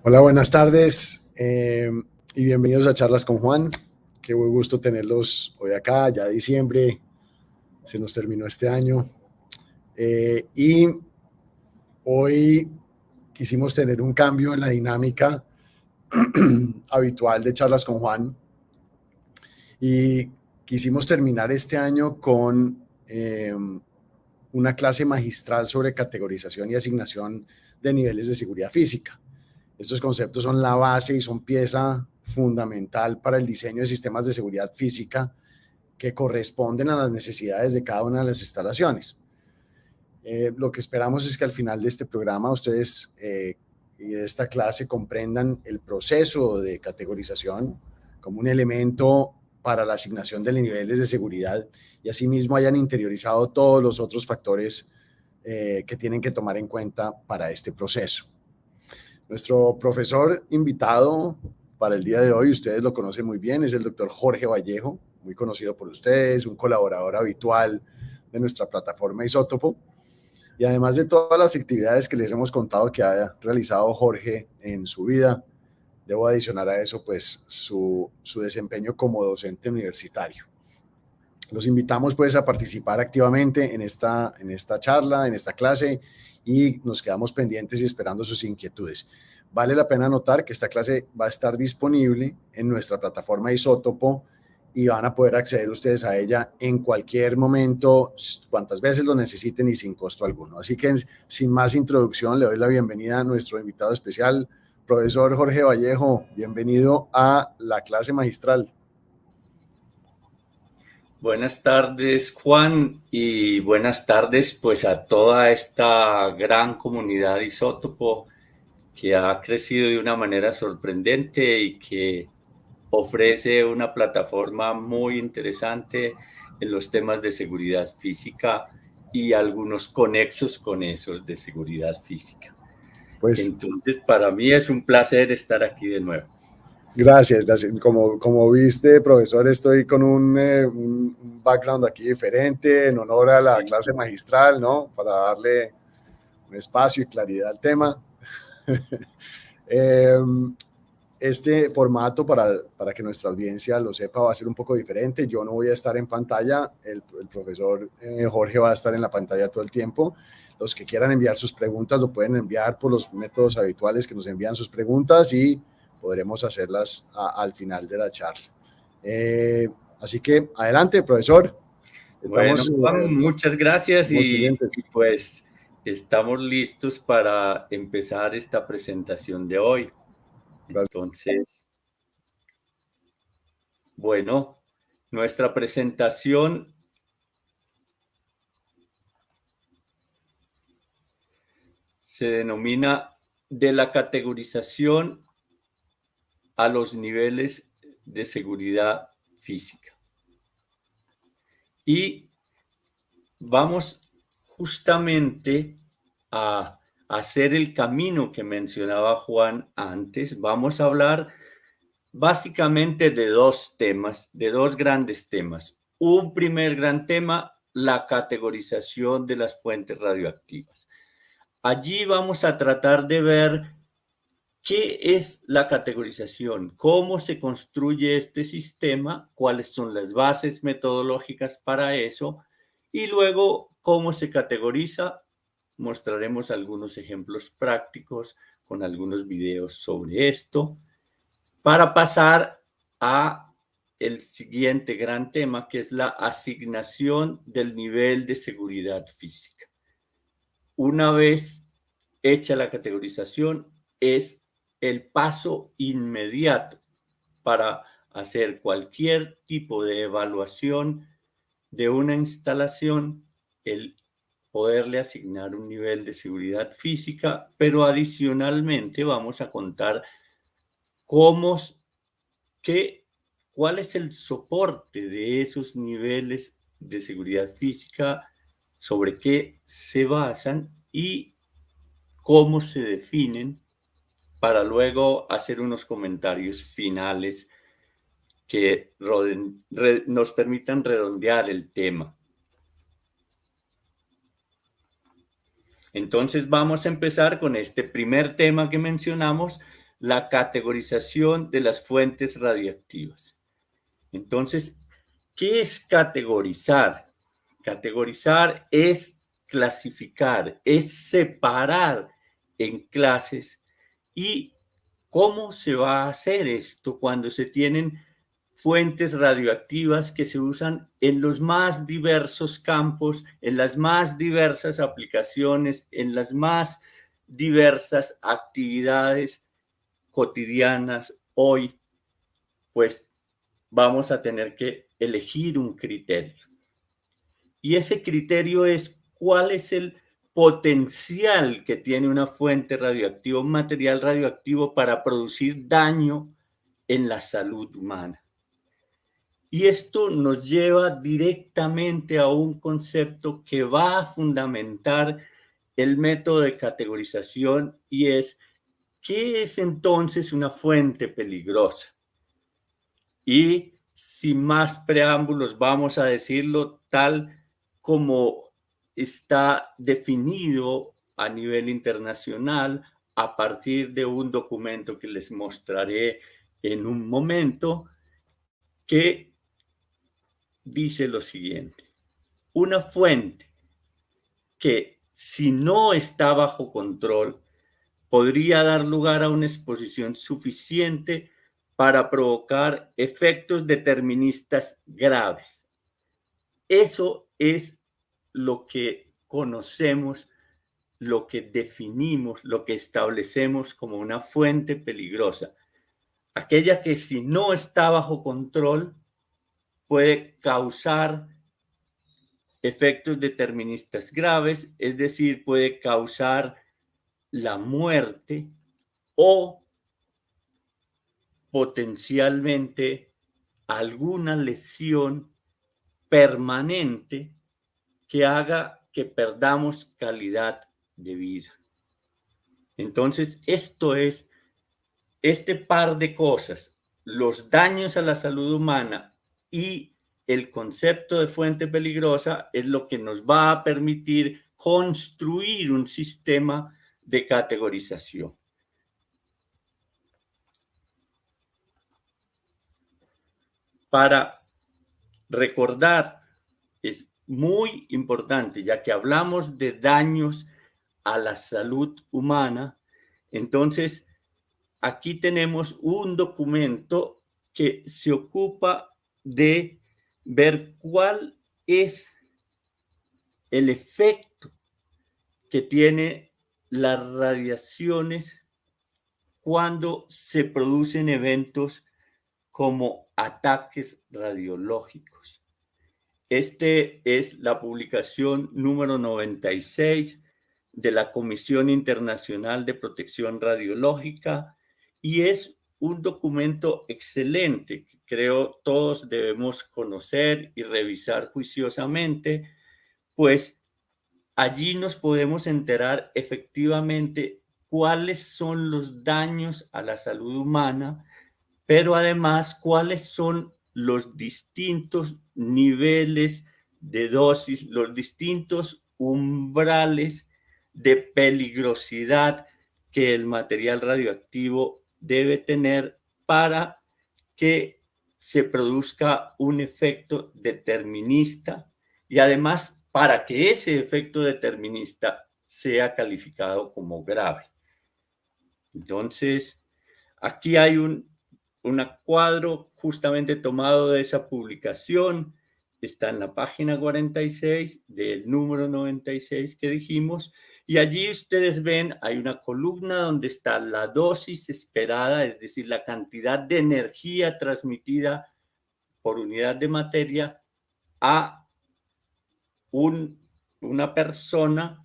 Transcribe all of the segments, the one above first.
Hola, buenas tardes y bienvenidos a Charlas con Juan. Qué buen gusto tenerlos hoy acá, ya diciembre, se nos terminó este año y hoy quisimos tener un cambio en la dinámica habitual de Charlas con Juan y quisimos terminar este año con una clase magistral sobre categorización y asignación de niveles de seguridad física. Estos conceptos son la base y son pieza fundamental para el diseño de sistemas de seguridad física que corresponden a las necesidades de cada una de las instalaciones. Lo que esperamos es que al final de este programa ustedes y de esta clase comprendan el proceso de categorización como un elemento para la asignación de niveles de seguridad y asimismo hayan interiorizado todos los otros factores que tienen que tomar en cuenta para este proceso. Nuestro profesor invitado para el día de hoy, ustedes lo conocen muy bien, es el doctor Jorge Vallejo, muy conocido por ustedes, un colaborador habitual de nuestra plataforma Isótopo. Y además de todas las actividades que les hemos contado que ha realizado Jorge en su vida, debo adicionar a eso pues su desempeño como docente universitario. Los invitamos pues a participar activamente en esta charla, en esta clase, y nos quedamos pendientes y esperando sus inquietudes. Vale la pena notar que esta clase va a estar disponible en nuestra plataforma Isótopo y van a poder acceder ustedes a ella en cualquier momento, cuantas veces lo necesiten y sin costo alguno. Así que sin más introducción, le doy la bienvenida a nuestro invitado especial, profesor Jorge Vallejo. Bienvenido a la clase magistral. Buenas tardes, Juan, y buenas tardes pues a toda esta gran comunidad Isótopo que ha crecido de una manera sorprendente y que ofrece una plataforma muy interesante en los temas de seguridad física y algunos conexos con esos de seguridad física. Pues Entonces, para mí es un placer estar aquí de nuevo. gracias. Como viste, profesor, estoy con un background aquí diferente en honor a la Sí. clase magistral, ¿no? Para darle un espacio y claridad al tema. eh, este formato, para que nuestra audiencia lo sepa, va a ser un poco diferente. Yo no voy a estar en pantalla, el profesor Jorge va a estar en la pantalla todo el tiempo. Los que quieran enviar sus preguntas lo pueden enviar por los métodos habituales que nos envían sus preguntas y podremos hacerlas al final de la charla. Así que adelante, profesor. Bueno, Estamos Juan, muchas gracias pendientes. y pues estamos listos para empezar esta presentación de hoy. Gracias. Entonces, bueno, nuestra presentación se denomina de la categorización a los niveles de seguridad física. Y vamos justamente a hacer el camino que mencionaba Juan antes. Vamos a hablar básicamente de dos temas, de dos grandes temas. Un primer gran tema, la categorización de las fuentes radioactivas. Allí vamos a tratar de ver qué es la categorización, cómo se construye este sistema, cuáles son las bases metodológicas para eso y luego cómo se categoriza. Mostraremos algunos ejemplos prácticos con algunos videos sobre esto para pasar a el siguiente gran tema, que es la asignación del nivel de seguridad física. Una vez hecha la categorización, es el paso inmediato para hacer cualquier tipo de evaluación de una instalación, el poderle asignar un nivel de seguridad física, pero adicionalmente vamos a contar cómo, qué, cuál es el soporte de esos niveles de seguridad física, sobre qué se basan y cómo se definen, para luego hacer unos comentarios finales que nos permitan redondear el tema. Entonces vamos a empezar con este primer tema que mencionamos, la categorización de las fuentes radiactivas. Entonces, ¿qué es categorizar? Categorizar es clasificar, es separar en clases. ¿Y cómo se va a hacer esto cuando se tienen fuentes radioactivas que se usan en los más diversos campos, en las más diversas aplicaciones, en las más diversas actividades cotidianas hoy? Pues vamos a tener que elegir un criterio. Y ese criterio es cuál es el potencial que tiene una fuente radioactiva, un material radioactivo para producir daño en la salud humana. Y esto nos lleva directamente a un concepto que va a fundamentar el método de categorización y es, ¿qué es entonces una fuente peligrosa? Y sin más preámbulos, vamos a decirlo tal como está definido a nivel internacional a partir de un documento que les mostraré en un momento, que dice lo siguiente: una fuente que, si no está bajo control, podría dar lugar a una exposición suficiente para provocar efectos deterministas graves. Eso es lo que conocemos, lo que definimos, lo que establecemos como una fuente peligrosa. Aquella que, si no está bajo control, puede causar efectos deterministas graves, es decir, puede causar la muerte o potencialmente alguna lesión permanente que haga que perdamos calidad de vida. Entonces, esto es este par de cosas, los daños a la salud humana y el concepto de fuente peligrosa, es lo que nos va a permitir construir un sistema de categorización. Para recordar, es muy importante, ya que hablamos de daños a la salud humana, entonces aquí tenemos un documento que se ocupa de ver cuál es el efecto que tiene las radiaciones cuando se producen eventos como ataques radiológicos. Este es la publicación número 96 de la Comisión Internacional de Protección Radiológica y es un documento excelente que creo todos debemos conocer y revisar juiciosamente, pues allí nos podemos enterar efectivamente cuáles son los daños a la salud humana, pero además cuáles son los distintos niveles de dosis, los distintos umbrales de peligrosidad que el material radioactivo debe tener para que se produzca un efecto determinista y además para que ese efecto determinista sea calificado como grave. Entonces, aquí hay un cuadro justamente tomado de esa publicación, está en la página 46 del número 96 que dijimos, y allí ustedes ven, hay una columna donde está la dosis esperada, es decir, la cantidad de energía transmitida por unidad de materia a una persona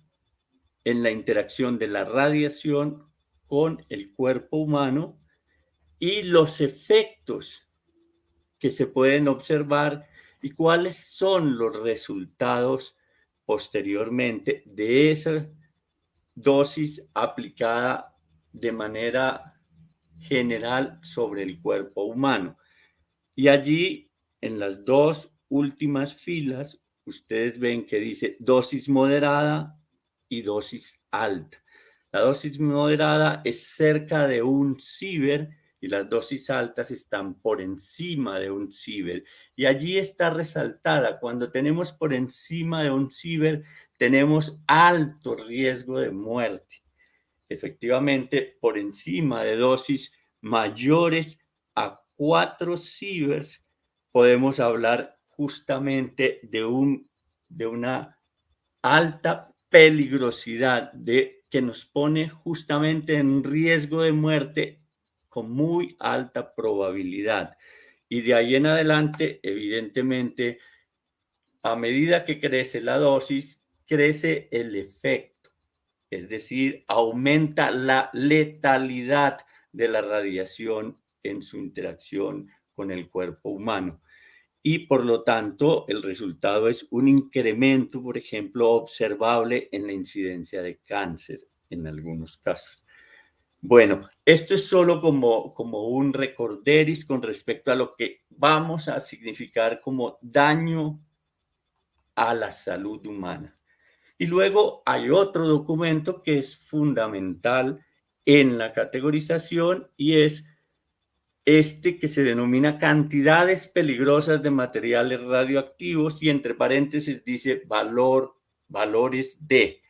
en la interacción de la radiación con el cuerpo humano y los efectos que se pueden observar y cuáles son los resultados posteriormente de esa dosis aplicada de manera general sobre el cuerpo humano. Y allí, en las dos últimas filas, ustedes ven que dice dosis moderada y dosis alta. La dosis moderada es cerca de 1 sievert y las dosis altas están por encima de 1 sievert. Y allí está resaltada, cuando tenemos por encima de 1 sievert, tenemos alto riesgo de muerte. Efectivamente, por encima de dosis mayores a 4 sieverts, podemos hablar justamente de una alta peligrosidad que nos pone justamente en riesgo de muerte con muy alta probabilidad. Y de ahí en adelante, evidentemente, a medida que crece la dosis, crece el efecto, es decir, aumenta la letalidad de la radiación en su interacción con el cuerpo humano. Y por lo tanto, el resultado es un incremento, por ejemplo, observable en la incidencia de cáncer en algunos casos. Bueno, esto es solo como un recorderis con respecto a lo que vamos a significar como daño a la salud humana. Y luego hay otro documento que es fundamental en la categorización y es este que se denomina cantidades peligrosas de materiales radioactivos y entre paréntesis dice valores de.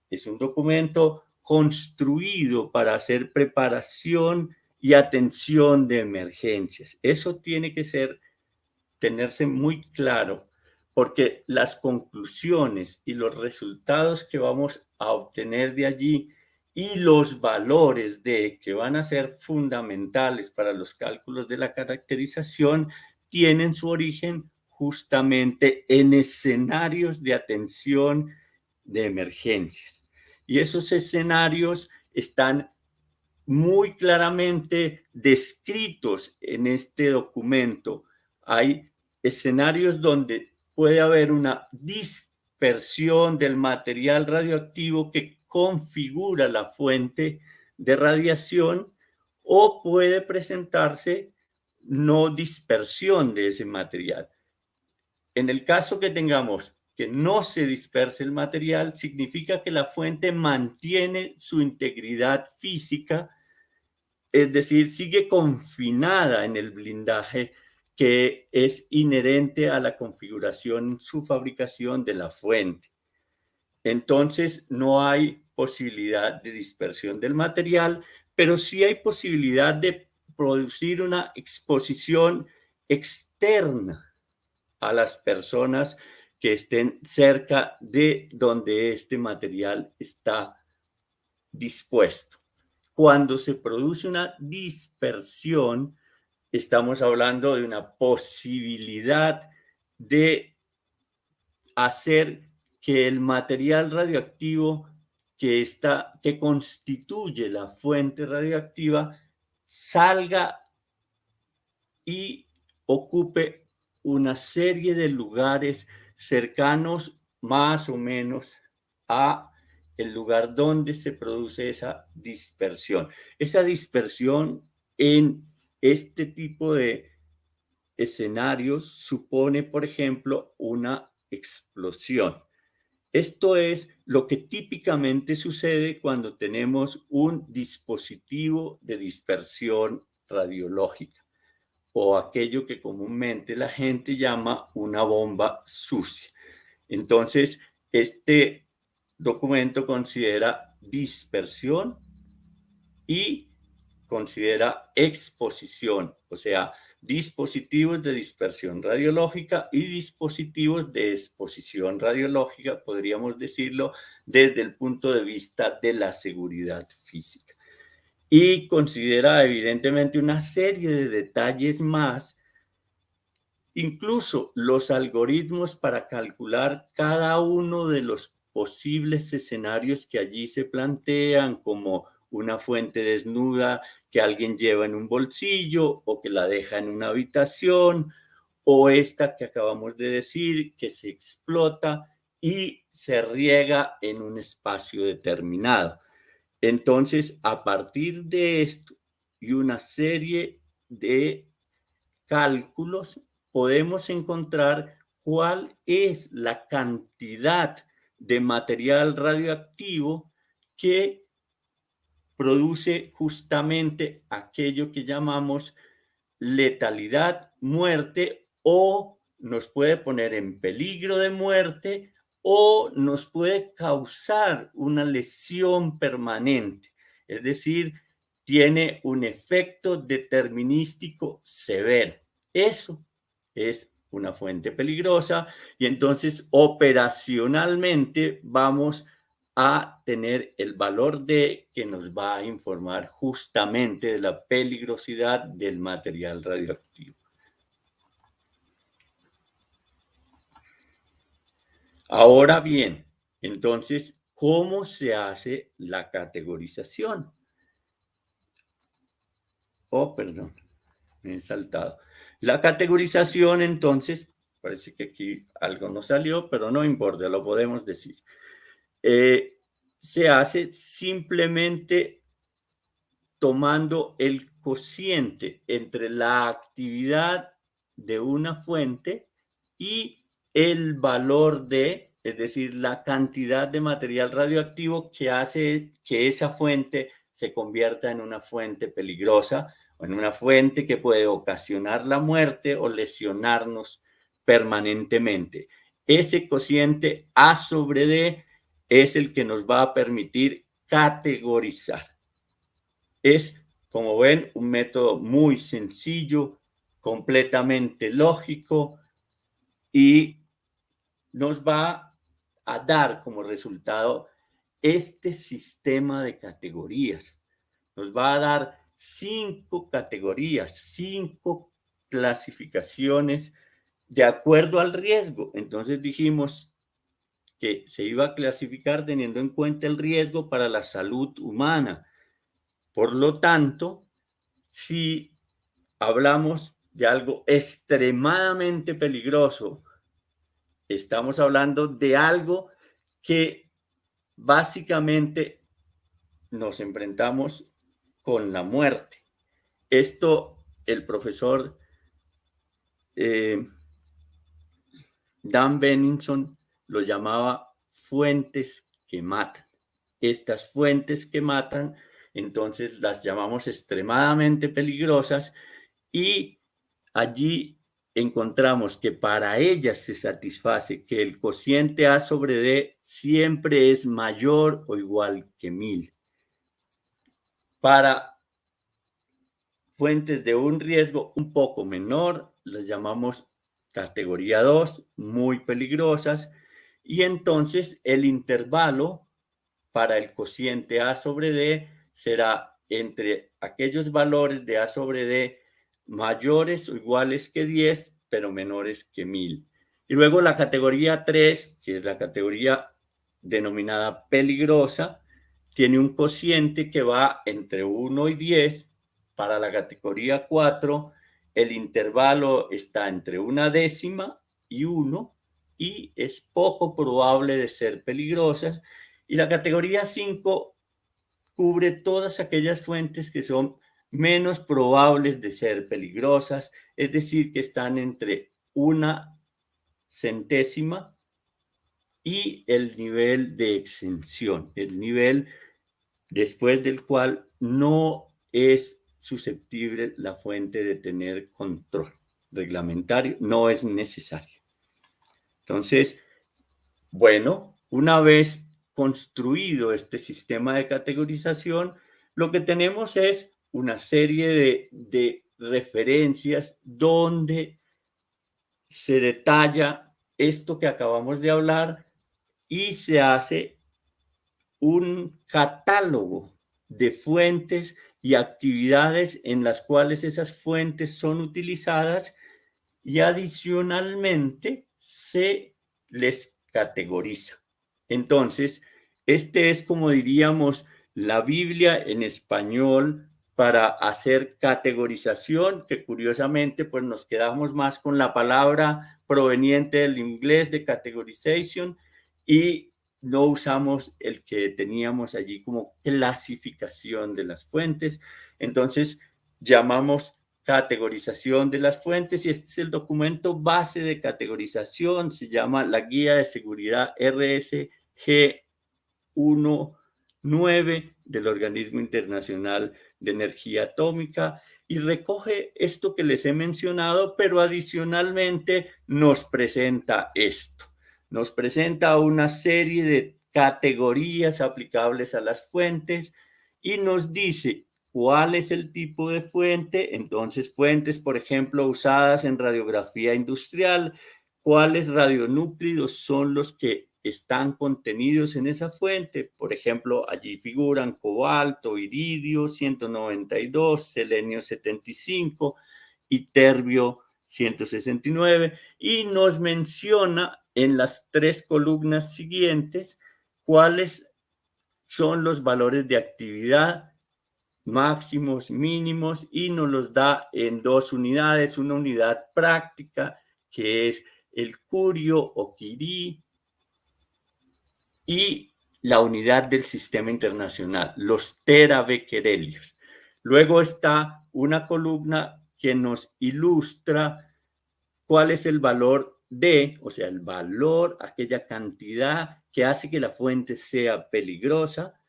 Es un documento construido para hacer preparación y atención de emergencias. Eso tiene que tenerse muy claro porque las conclusiones y los resultados que vamos a obtener de allí y los valores que van a ser fundamentales para los cálculos de la caracterización tienen su origen justamente en escenarios de atención de emergencias. Y esos escenarios están muy claramente descritos en este documento. Hay escenarios donde puede haber una dispersión del material radioactivo que configura la fuente de radiación o puede presentarse no dispersión de ese material. En el caso que tengamos que no se disperse el material, significa que la fuente mantiene su integridad física, es decir, sigue confinada en el blindaje que es inherente a la configuración, su fabricación de la fuente. Entonces, no hay posibilidad de dispersión del material, pero sí hay posibilidad de producir una exposición externa a las personas que estén cerca de donde este material está dispuesto. Cuando se produce una dispersión, estamos hablando de una posibilidad de hacer que el material radioactivo que constituye la fuente radioactiva salga y ocupe una serie de lugares cercanos más o menos a el lugar donde se produce esa dispersión. Esa dispersión en este tipo de escenarios supone, por ejemplo, una explosión. Esto es lo que típicamente sucede cuando tenemos un dispositivo de dispersión radiológica o aquello que comúnmente la gente llama una bomba sucia. Entonces, este documento considera dispersión y considera exposición, o sea, dispositivos de dispersión radiológica y dispositivos de exposición radiológica, podríamos decirlo, desde el punto de vista de la seguridad física. Y considera evidentemente una serie de detalles más, incluso los algoritmos para calcular cada uno de los posibles escenarios que allí se plantean, como una fuente desnuda que alguien lleva en un bolsillo o que la deja en una habitación, o esta que acabamos de decir, que se explota y se riega en un espacio determinado. Entonces, a partir de esto y una serie de cálculos, podemos encontrar cuál es la cantidad de material radioactivo que produce justamente aquello que llamamos letalidad, muerte, o nos puede poner en peligro de muerte o nos puede causar una lesión permanente. Es decir, tiene un efecto determinístico severo. Eso es una fuente peligrosa y entonces operacionalmente vamos a tener el valor D que nos va a informar justamente de la peligrosidad del material radioactivo. Ahora bien, entonces, ¿cómo se hace la categorización? Oh, perdón, me he saltado. La categorización, entonces, parece que aquí algo no salió, pero no importa, lo podemos decir. Se hace simplemente tomando el cociente entre la actividad de una fuente y el valor de, es decir, la cantidad de material radioactivo que hace que esa fuente se convierta en una fuente peligrosa o en una fuente que puede ocasionar la muerte o lesionarnos permanentemente. Ese cociente A sobre D es el que nos va a permitir categorizar. Es, como ven, un método muy sencillo, completamente lógico y nos va a dar como resultado este sistema de categorías. Nos va a dar 5 categorías, 5 clasificaciones de acuerdo al riesgo. Entonces dijimos que se iba a clasificar teniendo en cuenta el riesgo para la salud humana. Por lo tanto, si hablamos de algo extremadamente peligroso, estamos hablando de algo que básicamente nos enfrentamos con la muerte. Esto el profesor Dan Benninson lo llamaba fuentes que matan. Estas fuentes que matan, entonces las llamamos extremadamente peligrosas y allí encontramos que para ellas se satisface que el cociente A sobre D siempre es mayor o igual que 1000. Para fuentes de un riesgo un poco menor, las llamamos categoría 2, muy peligrosas, y entonces el intervalo para el cociente A sobre D será entre aquellos valores de A sobre D mayores o iguales que 10, pero menores que 1000. Y luego la categoría 3, que es la categoría denominada peligrosa, tiene un cociente que va entre 1 y 10. Para la categoría 4, el intervalo está entre 1/10 y 1 y es poco probable de ser peligrosas. Y la categoría 5 cubre todas aquellas fuentes que son menos probables de ser peligrosas, es decir, que están entre 1/100 y el nivel de exención, el nivel después del cual no es susceptible la fuente de tener control reglamentario, no es necesario. Entonces, bueno, una vez construido este sistema de categorización, lo que tenemos es una serie de referencias donde se detalla esto que acabamos de hablar y se hace un catálogo de fuentes y actividades en las cuales esas fuentes son utilizadas y adicionalmente se les categoriza. Entonces, este es como diríamos la Biblia en español para hacer categorización, que curiosamente pues nos quedamos más con la palabra proveniente del inglés de categorization y no usamos el que teníamos allí como clasificación de las fuentes. Entonces, llamamos categorización de las fuentes y este es el documento base de categorización, se llama la Guía de Seguridad RSG 1 9 del Organismo Internacional de Energía Atómica, y recoge esto que les he mencionado, pero adicionalmente nos presenta esto. Nos presenta una serie de categorías aplicables a las fuentes y nos dice cuál es el tipo de fuente. Entonces, fuentes, por ejemplo, usadas en radiografía industrial, cuáles radionúclidos son los que están contenidos en esa fuente. Por ejemplo, allí figuran cobalto, iridio 192, selenio 75 y terbio 169, y nos menciona en las 3 columnas siguientes cuáles son los valores de actividad máximos, mínimos, y nos los da en 2 unidades, una unidad práctica que es el curio o curie, y la unidad del sistema internacional, los terabecquerelios. Luego está una columna que nos ilustra cuál es el valor de, o sea, el valor, aquella cantidad que hace que la fuente sea peligrosa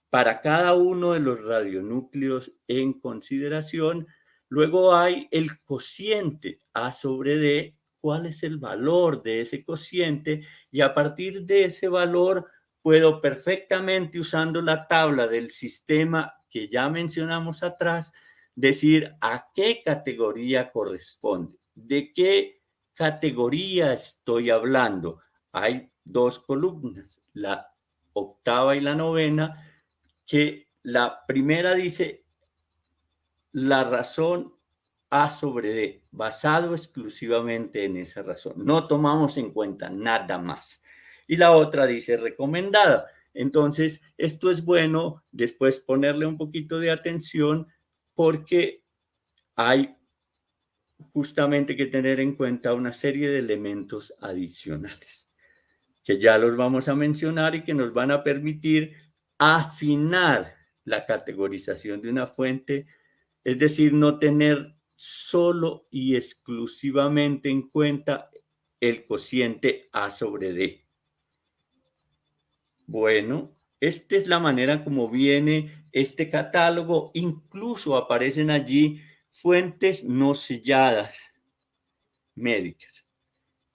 para cada uno de los radionúcleos en consideración. Luego hay el cociente A sobre D, cuál es el valor de ese cociente, y a partir de ese valor puedo perfectamente, usando la tabla del sistema que ya mencionamos atrás, decir a qué categoría corresponde, de qué categoría estoy hablando. Hay 2 columnas, la octava y la novena, que la primera dice la razón A sobre D, basado exclusivamente en esa razón. No tomamos en cuenta nada más. Y la otra dice recomendada. Entonces, esto es bueno después ponerle un poquito de atención, porque hay justamente que tener en cuenta una serie de elementos adicionales que ya los vamos a mencionar y que nos van a permitir afinar la categorización de una fuente, es decir, no tener solo y exclusivamente en cuenta el cociente A sobre D. Bueno, esta es la manera como viene este catálogo. Incluso aparecen allí fuentes no selladas médicas.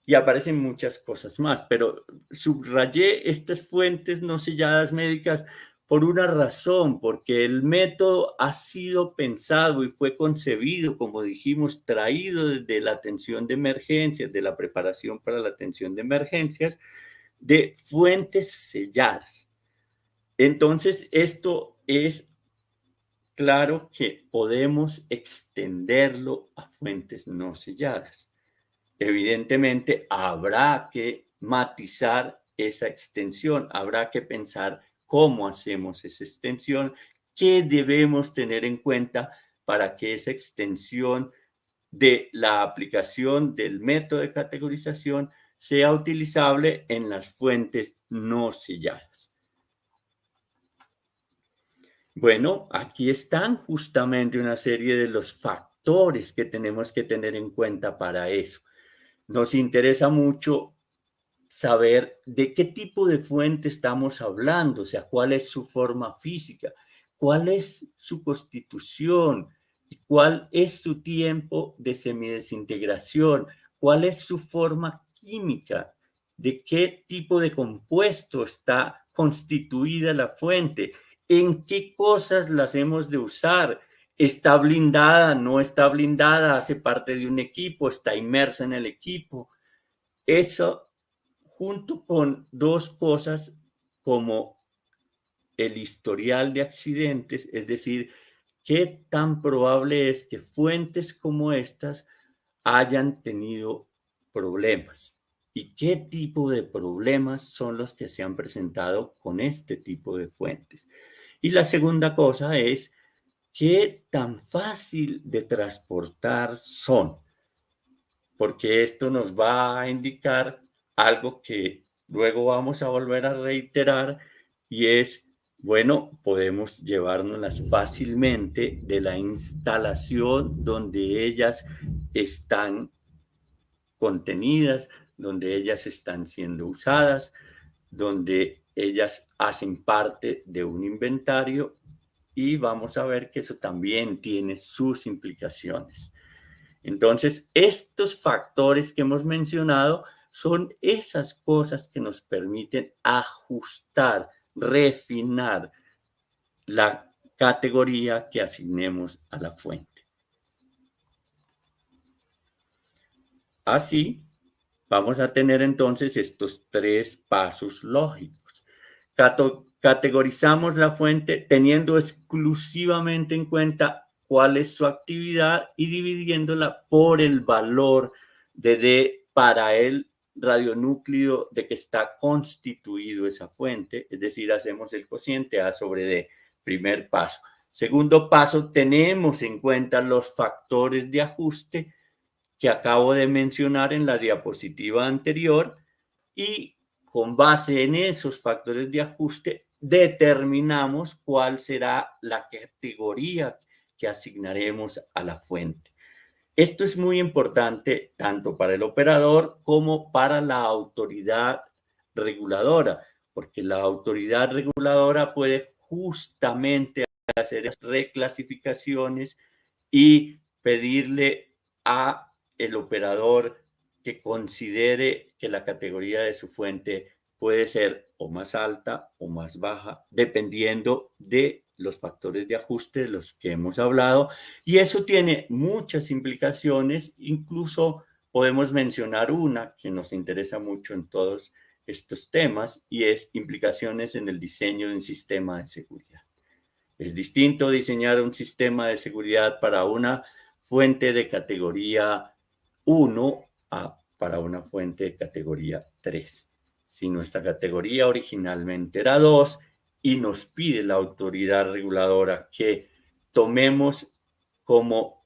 Y aparecen muchas cosas más, pero subrayé estas fuentes no selladas médicas por una razón, porque el método ha sido pensado y fue concebido, como dijimos, traído desde la atención de emergencias, de la preparación para la atención de emergencias, de fuentes selladas. Entonces, esto es claro que podemos extenderlo a fuentes no selladas. Evidentemente, habrá que matizar esa extensión, habrá que pensar cómo hacemos esa extensión, qué debemos tener en cuenta para que esa extensión de la aplicación del método de categorización sea utilizable en las fuentes no selladas. Bueno, aquí están justamente una serie de los factores que tenemos que tener en cuenta para eso. Nos interesa mucho saber de qué tipo de fuente estamos hablando, o sea, cuál es su forma física, cuál es su constitución, cuál es su tiempo de semidesintegración, cuál es su forma química, de qué tipo de compuesto está constituida la fuente, en qué cosas las hemos de usar. ¿Está blindada? ¿No está blindada? ¿Hace parte de un equipo? ¿Está inmersa en el equipo? Eso, junto con 2 cosas como el historial de accidentes, es decir, qué tan probable es que fuentes como estas hayan tenido problemas y qué tipo de problemas son los que se han presentado con este tipo de fuentes. Y la segunda cosa es qué tan fácil de transportar son, porque esto nos va a indicar algo que luego vamos a volver a reiterar, y es, bueno, podemos llevárnoslas fácilmente de la instalación donde ellas están contenidas, donde ellas están siendo usadas, donde ellas hacen parte de un inventario y vamos a ver que eso también tiene sus implicaciones. Entonces, estos factores que hemos mencionado son esas cosas que nos permiten ajustar, refinar la categoría que asignemos a la fuente. Así, vamos a tener entonces estos tres pasos lógicos. Categorizamos la fuente teniendo exclusivamente en cuenta cuál es su actividad y dividiéndola por el valor de D para el radionúcleo de que está constituido esa fuente, es decir, hacemos el cociente A sobre D, primer paso. Segundo paso, tenemos en cuenta los factores de ajuste que acabo de mencionar en la diapositiva anterior y con base en esos factores de ajuste determinamos cuál será la categoría que asignaremos a la fuente. Esto es muy importante tanto para el operador como para la autoridad reguladora, porque la autoridad reguladora puede justamente hacer reclasificaciones y pedirle a el operador que considere que la categoría de su fuente puede ser o más alta o más baja, dependiendo de los factores de ajuste de los que hemos hablado. Y eso tiene muchas implicaciones, incluso podemos mencionar una que nos interesa mucho en todos estos temas y es implicaciones en el diseño de un sistema de seguridad. Es distinto diseñar un sistema de seguridad para una fuente de categoría 1 para una fuente de categoría 3. Si nuestra categoría originalmente era 2 y nos pide la autoridad reguladora que tomemos como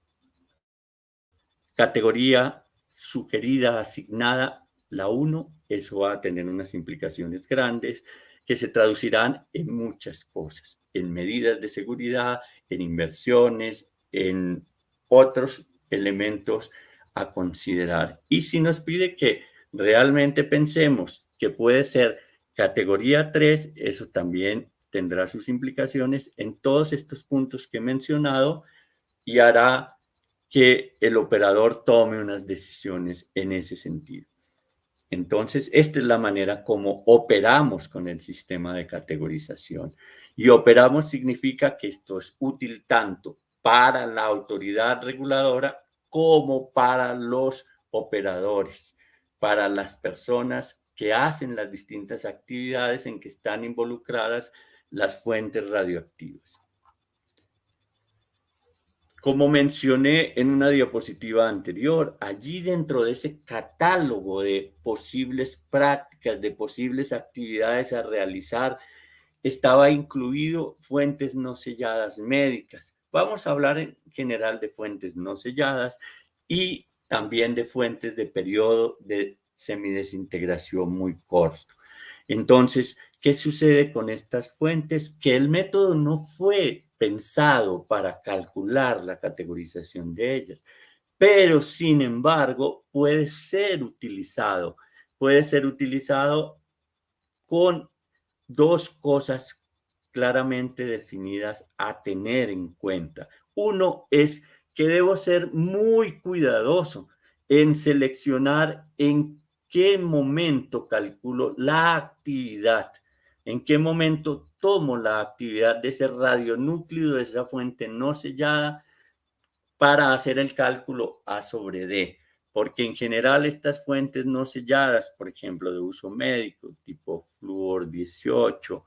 categoría sugerida, asignada, la 1, eso va a tener unas implicaciones grandes que se traducirán en muchas cosas, en medidas de seguridad, en inversiones, en otros elementos a considerar. Y si nos pide que realmente pensemos que puede ser categoría 3, eso también tendrá sus implicaciones en todos estos puntos que he mencionado y hará que el operador tome unas decisiones en ese sentido. Entonces, esta es la manera como operamos con el sistema de categorización. Y operamos significa que esto es útil tanto para la autoridad reguladora como para los operadores, para las personas que hacen las distintas actividades en que están involucradas las fuentes radioactivas. Como mencioné en una diapositiva anterior, allí dentro de ese catálogo de posibles prácticas, de posibles actividades a realizar, estaba incluido fuentes no selladas médicas. Vamos a hablar en general de fuentes no selladas y también de fuentes de periodo de semidesintegración muy corto. Entonces, ¿qué sucede con estas fuentes? Que el método no fue pensado para calcular la categorización de ellas, pero sin embargo puede ser utilizado con dos cosas claramente definidas a tener en cuenta. Uno es que debo ser muy cuidadoso en seleccionar en qué momento calculo la actividad, en qué momento tomo la actividad de ese radionúcleo, de esa fuente no sellada, para hacer el cálculo A sobre D. Porque en general estas fuentes no selladas, por ejemplo, de uso médico, tipo flúor 18,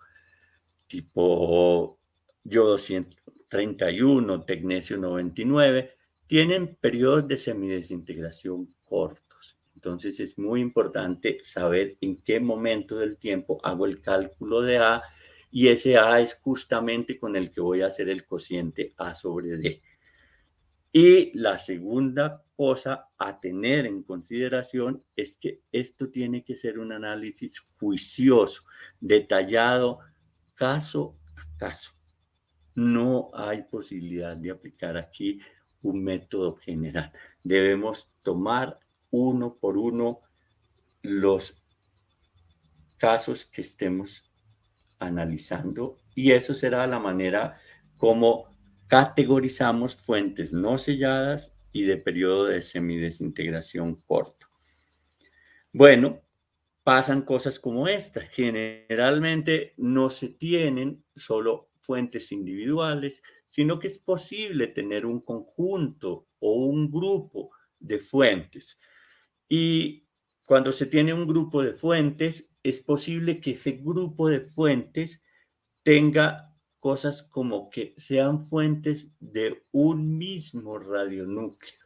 tipo yodo 131, tecnesio 99, tienen periodos de semidesintegración cortos. Entonces es muy importante saber en qué momento del tiempo hago el cálculo de A y ese A es justamente con el que voy a hacer el cociente A sobre D. Y la segunda cosa a tener en consideración es que esto tiene que ser un análisis juicioso, detallado, caso a caso. No hay posibilidad de aplicar aquí un método general. Debemos tomar uno por uno los casos que estemos analizando, y eso será la manera como categorizamos fuentes no selladas y de periodo de semidesintegración corto. Bueno, pasan cosas como esta. Generalmente no se tienen solo fuentes individuales, sino que es posible tener un conjunto o un grupo de fuentes. Y cuando se tiene un grupo de fuentes, es posible que ese grupo de fuentes tenga cosas como que sean fuentes de un mismo radionúcleo.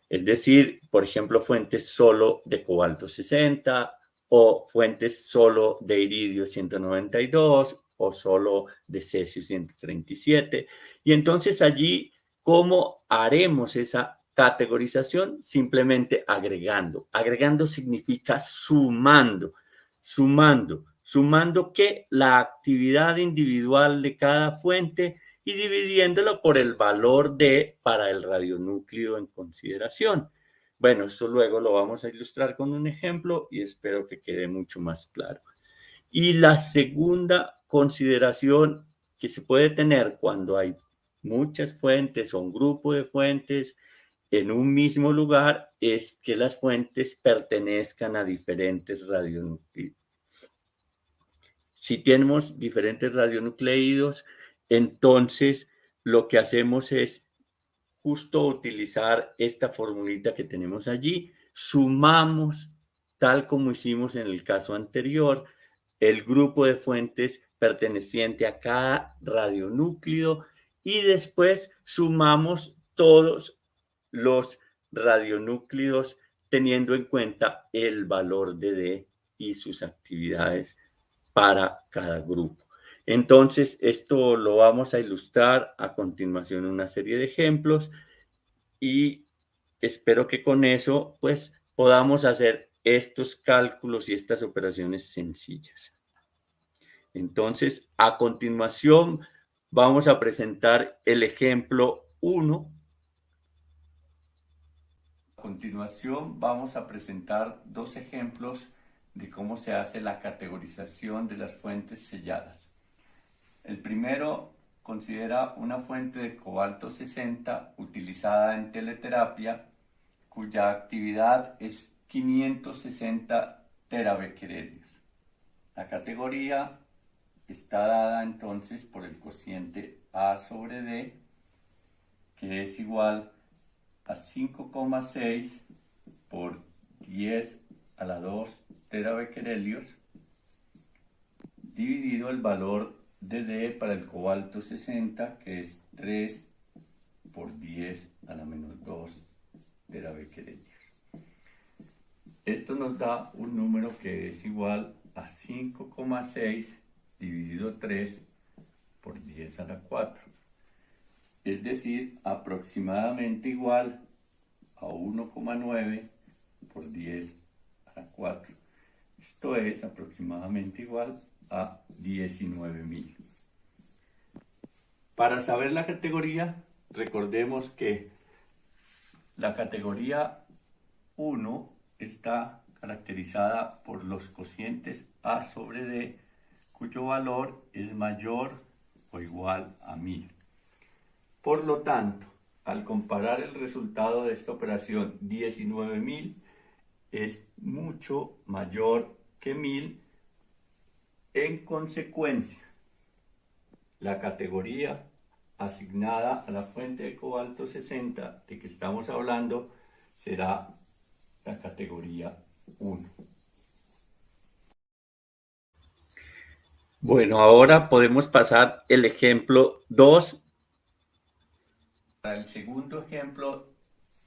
Es decir, por ejemplo, fuentes solo de cobalto 60 o fuentes solo de iridio 192 o solo de cesio 137. Y entonces allí, ¿cómo haremos esa categorización? Simplemente agregando. Agregando significa sumando, sumando que la actividad individual de cada fuente y dividiéndolo por el valor de para el radionúcleo en consideración. Bueno, esto luego lo vamos a ilustrar con un ejemplo y espero que quede mucho más claro. Y la segunda consideración que se puede tener cuando hay muchas fuentes o un grupo de fuentes en un mismo lugar es que las fuentes pertenezcan a diferentes radionúcleos. Si tenemos diferentes radionucleidos, entonces lo que hacemos es justo utilizar esta formulita que tenemos allí, sumamos, tal como hicimos en el caso anterior, el grupo de fuentes perteneciente a cada radionúcleo y después sumamos todos los radionúcleos teniendo en cuenta el valor de D y sus actividades para cada grupo. Entonces, esto lo vamos a ilustrar a continuación en una serie de ejemplos y espero que con eso, pues, podamos hacer estos cálculos y estas operaciones sencillas. Entonces, a continuación, vamos a presentar el ejemplo 1. A continuación, vamos a presentar dos ejemplos de cómo se hace la categorización de las fuentes selladas. El primero considera una fuente de cobalto 60 utilizada en teleterapia cuya actividad es 560 terabecquerelios. La categoría está dada entonces por el cociente A sobre D, que es igual a 5,6 por 10 a la 2 terabecquerelios, dividido el valor de D para el cobalto 60, que es 3 por 10 a la menos 2 terabecquerelios. Esto nos da un número que es igual a 5,6 dividido 3 por 10 a la 4. Es decir, aproximadamente igual a 1,9 por 10 a la 4. Esto es aproximadamente igual a 19.000. Para saber la categoría, recordemos que la categoría 1 está caracterizada por los cocientes A sobre D, cuyo valor es mayor o igual a 1000. Por lo tanto, al comparar el resultado de esta operación, 19.000 es mucho mayor que 1000. En consecuencia, la categoría asignada a la fuente de cobalto 60 de que estamos hablando será la categoría 1. Bueno, ahora podemos pasar el ejemplo 2. Para el segundo ejemplo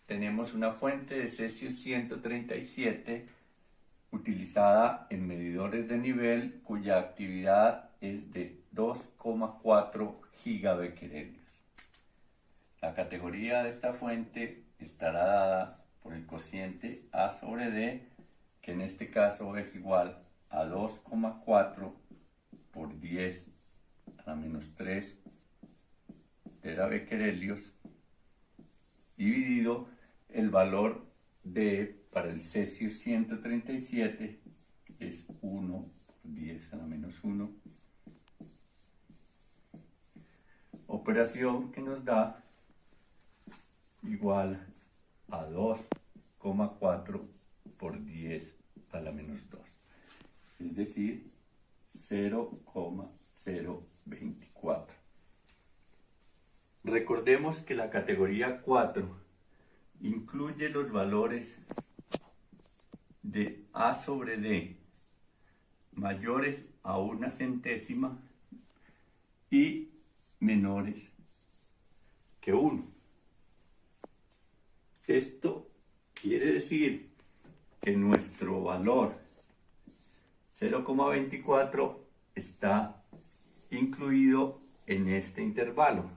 tenemos una fuente de cesio 137 utilizada en medidores de nivel cuya actividad es de 2,4 gigabecquerelios. La categoría de esta fuente estará dada por el cociente A sobre D, que en este caso es igual a 2,4 por 10 a la menos 3 terabecquerelios, dividido el valor de para el cesio 137, que es 1 por por 10 a la menos 1. Operación que nos da igual a 2,4 por 10 a la menos 2. Es decir, 0,024. Recordemos que la categoría 4 incluye los valores de A sobre D mayores a una centésima y menores que 1. Esto quiere decir que nuestro valor 0,24 está incluido en este intervalo.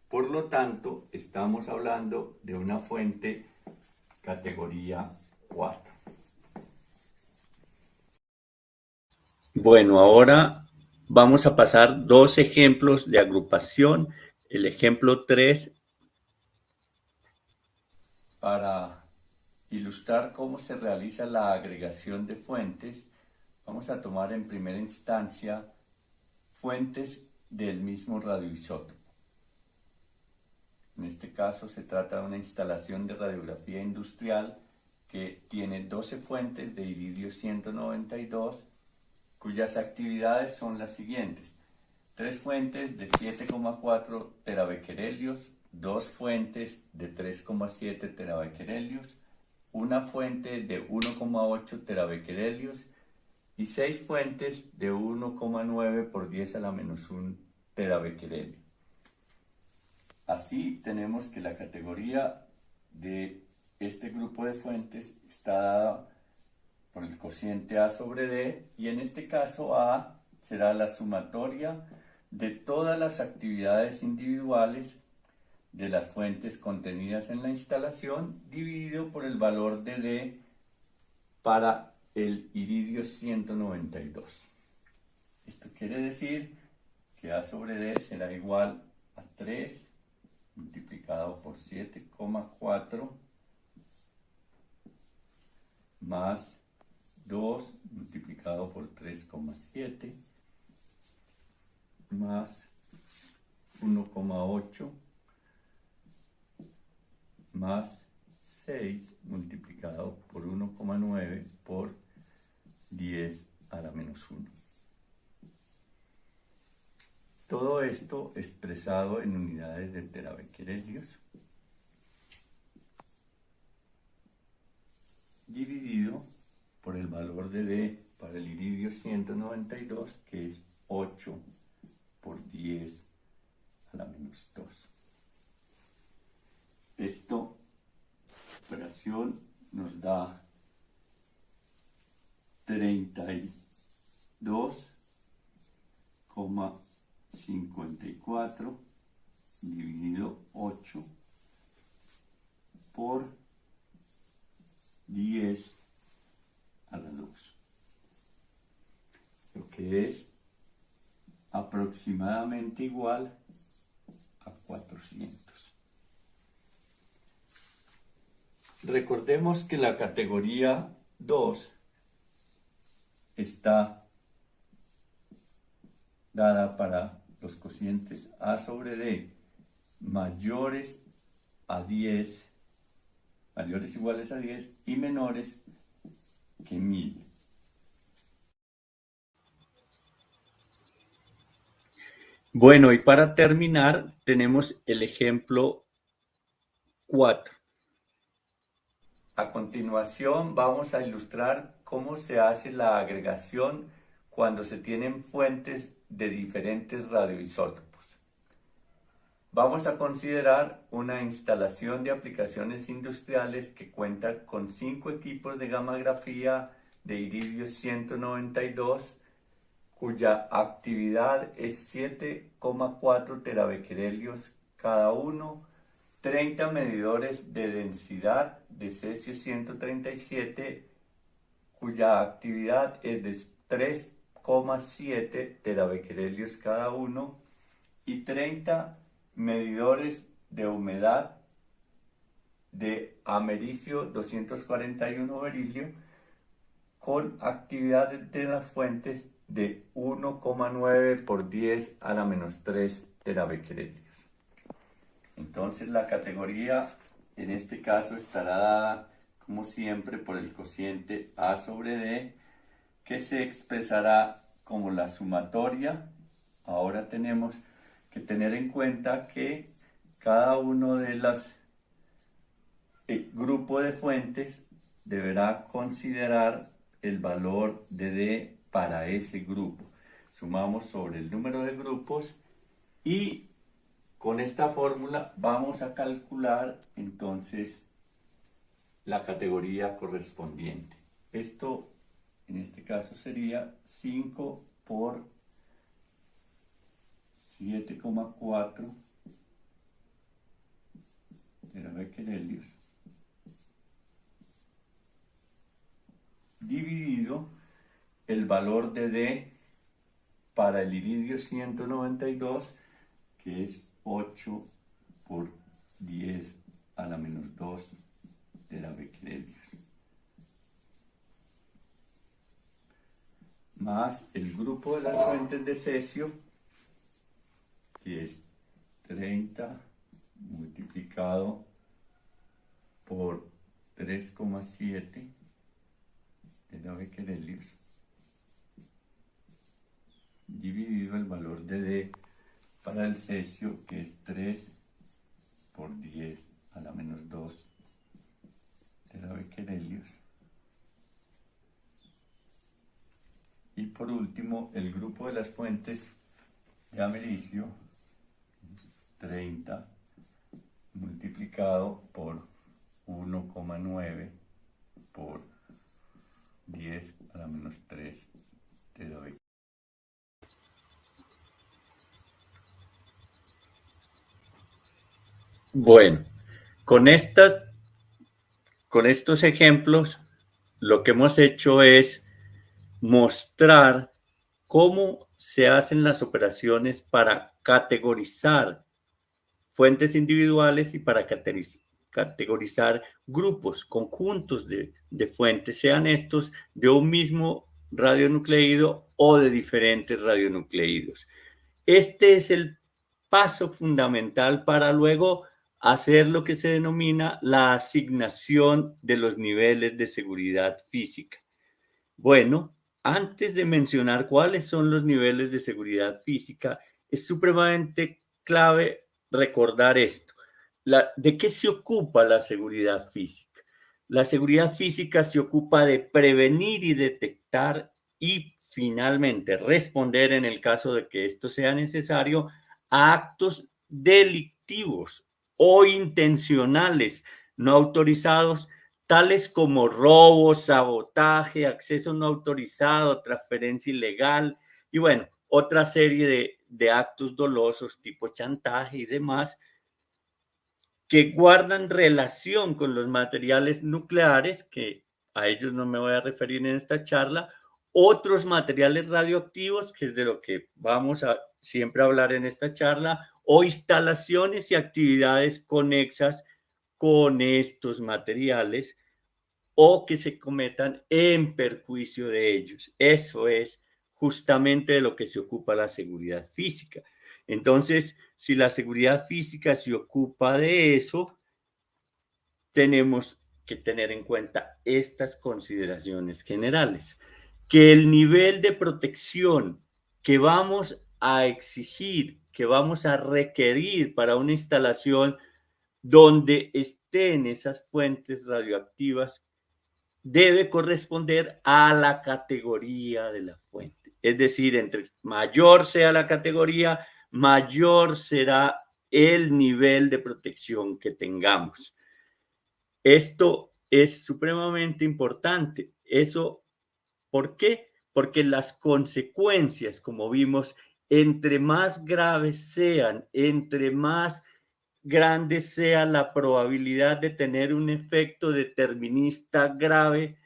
Por lo tanto, estamos hablando de una fuente categoría 4. Bueno, ahora vamos a pasar dos ejemplos de agrupación. El ejemplo 3 para ilustrar cómo se realiza la agregación de fuentes. Vamos a tomar en primera instancia fuentes del mismo radioisótopo. En este caso se trata de una instalación de radiografía industrial que tiene 12 fuentes de iridio 192, cuyas actividades son las siguientes: 3 fuentes de 7,4 terabequerelios, 2 fuentes de 3,7 terabequerelios, una fuente de 1,8 terabequerelios y 6 fuentes de 1,9 por 10 a la menos 1 terabequerelio. Así tenemos que la categoría de este grupo de fuentes está dada por el cociente A sobre D, y en este caso A será la sumatoria de todas las actividades individuales de las fuentes contenidas en la instalación dividido por el valor de D para el iridio 192. Esto quiere decir que A sobre D será igual a 3 multiplicado por 7,4 más 2 multiplicado por 3,7 más 1,8 más 6 multiplicado por 1,9 por 10 a la menos 1. Todo esto expresado en unidades de terabequerelios dividido por el valor de D para el iridio 192, que es 8 por 10 a la menos 2. Esta operación nos da 32,54 dividido 8 por 10 a la 2, lo que es aproximadamente igual a 400. Recordemos que la categoría 2 está dada para los cocientes A sobre D mayores a 10, mayores o iguales a 10 y menores que 1000. Bueno, y para terminar tenemos el ejemplo 4. A continuación vamos a ilustrar cómo se hace la agregación cuando se tienen fuentes de diferentes radioisótopos. Vamos a considerar una instalación de aplicaciones industriales que cuenta con 5 equipos de gammagrafía de iridio 192, cuya actividad es 7,4 terabequerelios cada uno, 30 medidores de densidad de cesio 137, cuya actividad es de 3,7 terabequerelios cada uno, y 30 medidores de humedad de americio 241 berilio, con actividad de las fuentes de 1,9 por 10 a la menos 3 terabequerelios. Entonces la categoría en este caso estará dada como siempre por el cociente A sobre D, que se expresará como la sumatoria. Ahora tenemos que tener en cuenta que cada uno de los grupos de fuentes deberá considerar el valor de D para ese grupo. Sumamos sobre el número de grupos y con esta fórmula vamos a calcular entonces la categoría correspondiente. Esto en este caso sería 5 por 7,4 terabequerelios dividido el valor de D para el iridio 192, que es 8 por 10 a la menos 2 terabequerelios, más el grupo de las fuentes de cesio, que es 30 multiplicado por 3,7 terabequerelios dividido el valor de D para el cesio, que es 3 por 10 a la menos 2 terabequerelios. Y por último, el grupo de las fuentes de americio, 30 multiplicado por 1,9 por 10 a la menos 3 terabequerelios. Bueno, con estos ejemplos, lo que hemos hecho es mostrar cómo se hacen las operaciones para categorizar fuentes individuales y para categorizar grupos, conjuntos de fuentes, sean estos de un mismo radionucleído o de diferentes radionucleídos. Este es el paso fundamental para luego hacer lo que se denomina la asignación de los niveles de seguridad física. Bueno, antes de mencionar cuáles son los niveles de seguridad física, es supremamente clave recordar esto. ¿De qué se ocupa la seguridad física? La seguridad física se ocupa de prevenir y detectar y finalmente responder, en el caso de que esto sea necesario, a actos delictivos o intencionales no autorizados, tales como robo, sabotaje, acceso no autorizado, transferencia ilegal y bueno, otra serie de actos dolosos tipo chantaje y demás que guardan relación con los materiales nucleares, que a ellos no me voy a referir en esta charla, otros materiales radioactivos, que es de lo que vamos a siempre hablar en esta charla, o instalaciones y actividades conexas con estos materiales o que se cometan en perjuicio de ellos. Eso es justamente de lo que se ocupa la seguridad física. Entonces, si la seguridad física se ocupa de eso, tenemos que tener en cuenta estas consideraciones generales. Que el nivel de protección que vamos a exigir, que vamos a requerir para una instalación donde estén esas fuentes radioactivas debe corresponder a la categoría de la fuente. Es decir, entre mayor sea la categoría, mayor será el nivel de protección que tengamos. Esto es supremamente importante. Eso, ¿por qué? Porque las consecuencias, como vimos, entre más graves sean, entre más grande sea la probabilidad de tener un efecto determinista grave,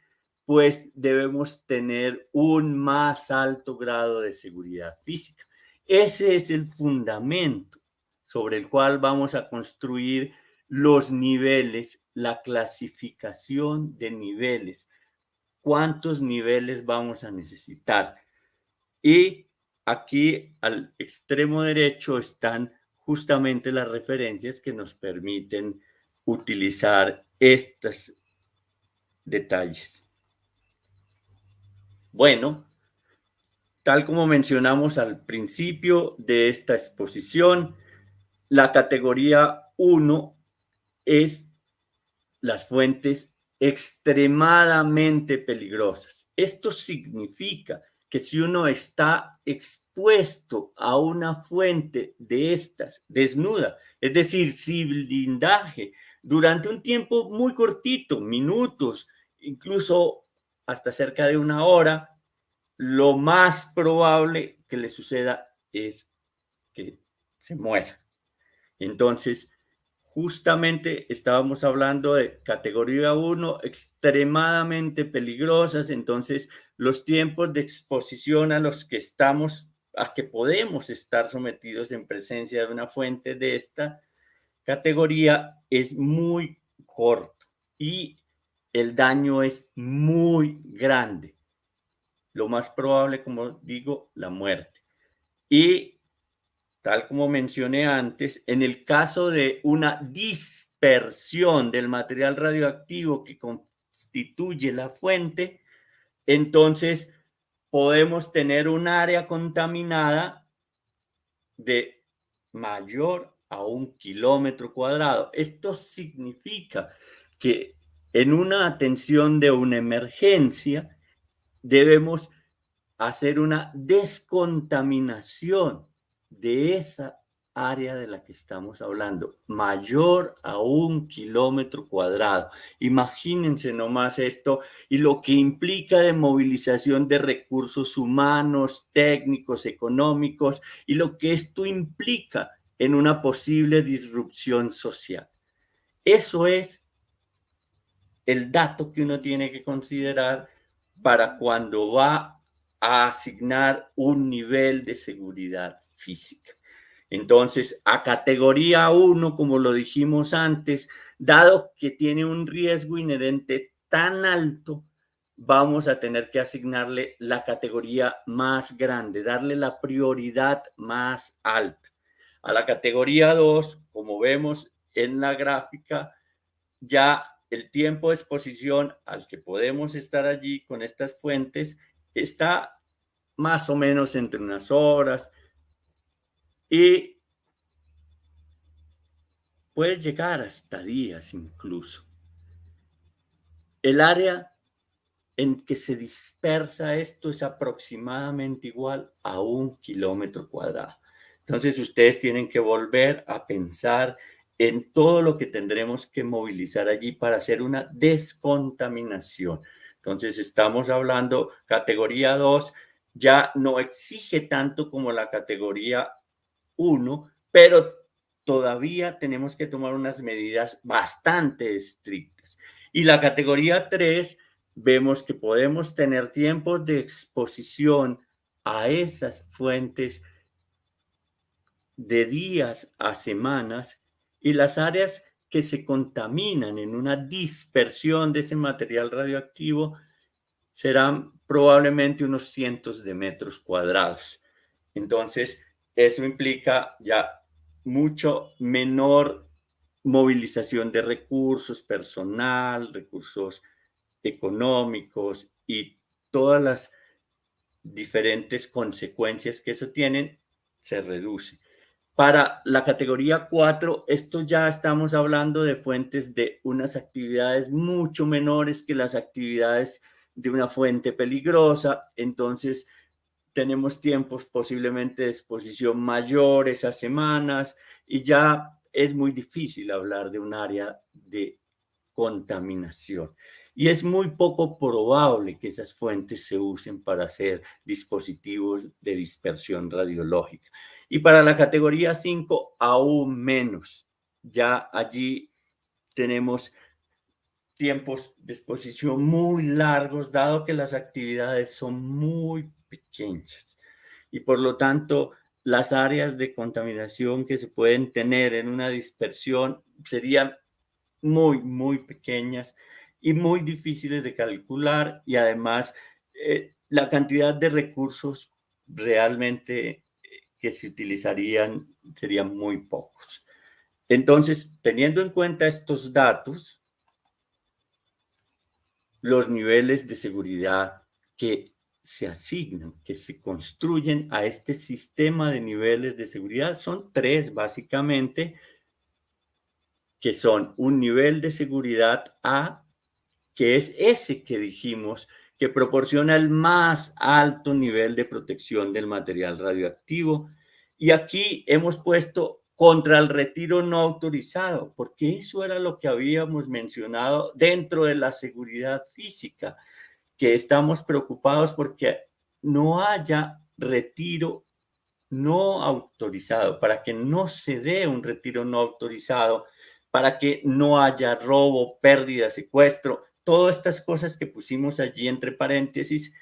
pues debemos tener un más alto grado de seguridad física. Ese es el fundamento sobre el cual vamos a construir los niveles, la clasificación de niveles. ¿Cuántos niveles vamos a necesitar? Y aquí al extremo derecho están justamente las referencias que nos permiten utilizar estos detalles. Bueno, tal como mencionamos al principio de esta exposición, la categoría 1 es las fuentes extremadamente peligrosas. Esto significa que si uno está expuesto a una fuente de estas desnuda, es decir, sin blindaje, durante un tiempo muy cortito, minutos, incluso hasta cerca de una hora, lo más probable que le suceda es que se muera. Entonces, justamente estábamos hablando de categoría 1, extremadamente peligrosas, entonces los tiempos de exposición a los que estamos, a que podemos estar sometidos en presencia de una fuente de esta categoría es muy corto y el daño es muy grande. Lo más probable, como digo, la muerte. Y tal como mencioné antes, en el caso de una dispersión del material radioactivo que constituye la fuente, entonces podemos tener un área contaminada de mayor a 1 km². Esto significa que en una atención de una emergencia debemos hacer una descontaminación de esa área de la que estamos hablando, mayor a 1 km². Imagínense nomás esto y lo que implica de movilización de recursos humanos, técnicos, económicos y lo que esto implica en una posible disrupción social. Eso es el dato que uno tiene que considerar para cuando va a asignar un nivel de seguridad física. Entonces, a categoría 1, como lo dijimos antes, dado que tiene un riesgo inherente tan alto, vamos a tener que asignarle la categoría más grande, darle la prioridad más alta. A la categoría 2, como vemos en la gráfica, ya el tiempo de exposición al que podemos estar allí con estas fuentes está más o menos entre unas horas y puede llegar hasta días incluso. El área en que se dispersa esto es aproximadamente igual a 1 km². Entonces ustedes tienen que volver a pensar en todo lo que tendremos que movilizar allí para hacer una descontaminación. Entonces estamos hablando, categoría 2 ya no exige tanto como la categoría 1, pero todavía tenemos que tomar unas medidas bastante estrictas. Y la categoría 3, vemos que podemos tener tiempos de exposición a esas fuentes de días a semanas y las áreas que se contaminan en una dispersión de ese material radioactivo serán probablemente unos cientos de metros cuadrados. Entonces, eso implica ya mucho menor movilización de recursos, personal, recursos económicos y todas las diferentes consecuencias que eso tienen, se reduce. Para la categoría 4, esto ya estamos hablando de fuentes de unas actividades mucho menores que las actividades de una fuente peligrosa, entonces tenemos tiempos posiblemente de exposición mayores a semanas y ya es muy difícil hablar de un área de contaminación. Y es muy poco probable que esas fuentes se usen para hacer dispositivos de dispersión radiológica. Y para la categoría 5, aún menos. Ya allí tenemos tiempos de exposición muy largos, dado que las actividades son muy pequeñas. Y por lo tanto, las áreas de contaminación que se pueden tener en una dispersión serían muy, muy pequeñas y muy difíciles de calcular y además la cantidad de recursos realmente que se utilizarían serían muy pocos. Entonces, teniendo en cuenta estos datos, los niveles de seguridad que se asignan, que se construyen a este sistema de niveles de seguridad son tres básicamente, que son un nivel de seguridad A, que es ese que dijimos que proporciona el más alto nivel de protección del material radioactivo. Y aquí hemos puesto contra el retiro no autorizado, porque eso era lo que habíamos mencionado dentro de la seguridad física, que estamos preocupados porque no haya retiro no autorizado, para que no se dé un retiro no autorizado, para que no haya robo, pérdida, secuestro, todas estas cosas que pusimos allí entre paréntesis.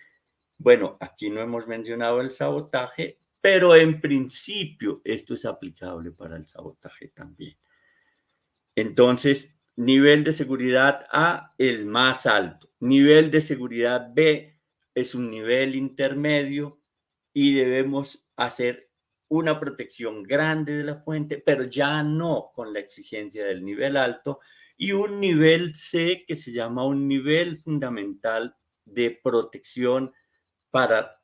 Bueno, aquí no hemos mencionado el sabotaje, pero en principio esto es aplicable para el sabotaje también. Entonces, nivel de seguridad A, el más alto. Nivel de seguridad B es un nivel intermedio y debemos hacer una protección grande de la fuente, pero ya no con la exigencia del nivel alto. Y un nivel C que se llama un nivel fundamental de protección para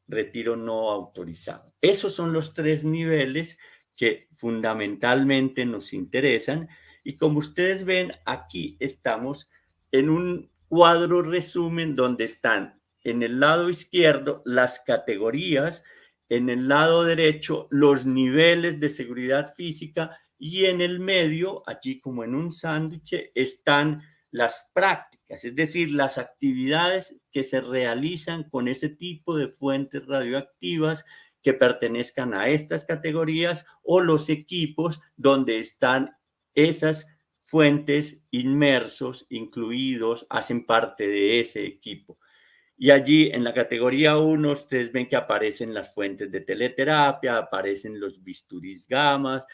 retiro no autorizado. Esos son los tres niveles que fundamentalmente nos interesan. Y como ustedes ven, aquí estamos en un cuadro resumen donde están en el lado izquierdo las categorías, en el lado derecho los niveles de seguridad física y en el medio, allí como en un sándwich, están las prácticas, es decir, las actividades que se realizan con ese tipo de fuentes radioactivas que pertenezcan a estas categorías o los equipos donde están esas fuentes inmersos, incluidos, hacen parte de ese equipo. Y allí en la categoría 1 ustedes ven que aparecen las fuentes de teleterapia, aparecen los bisturís gamas,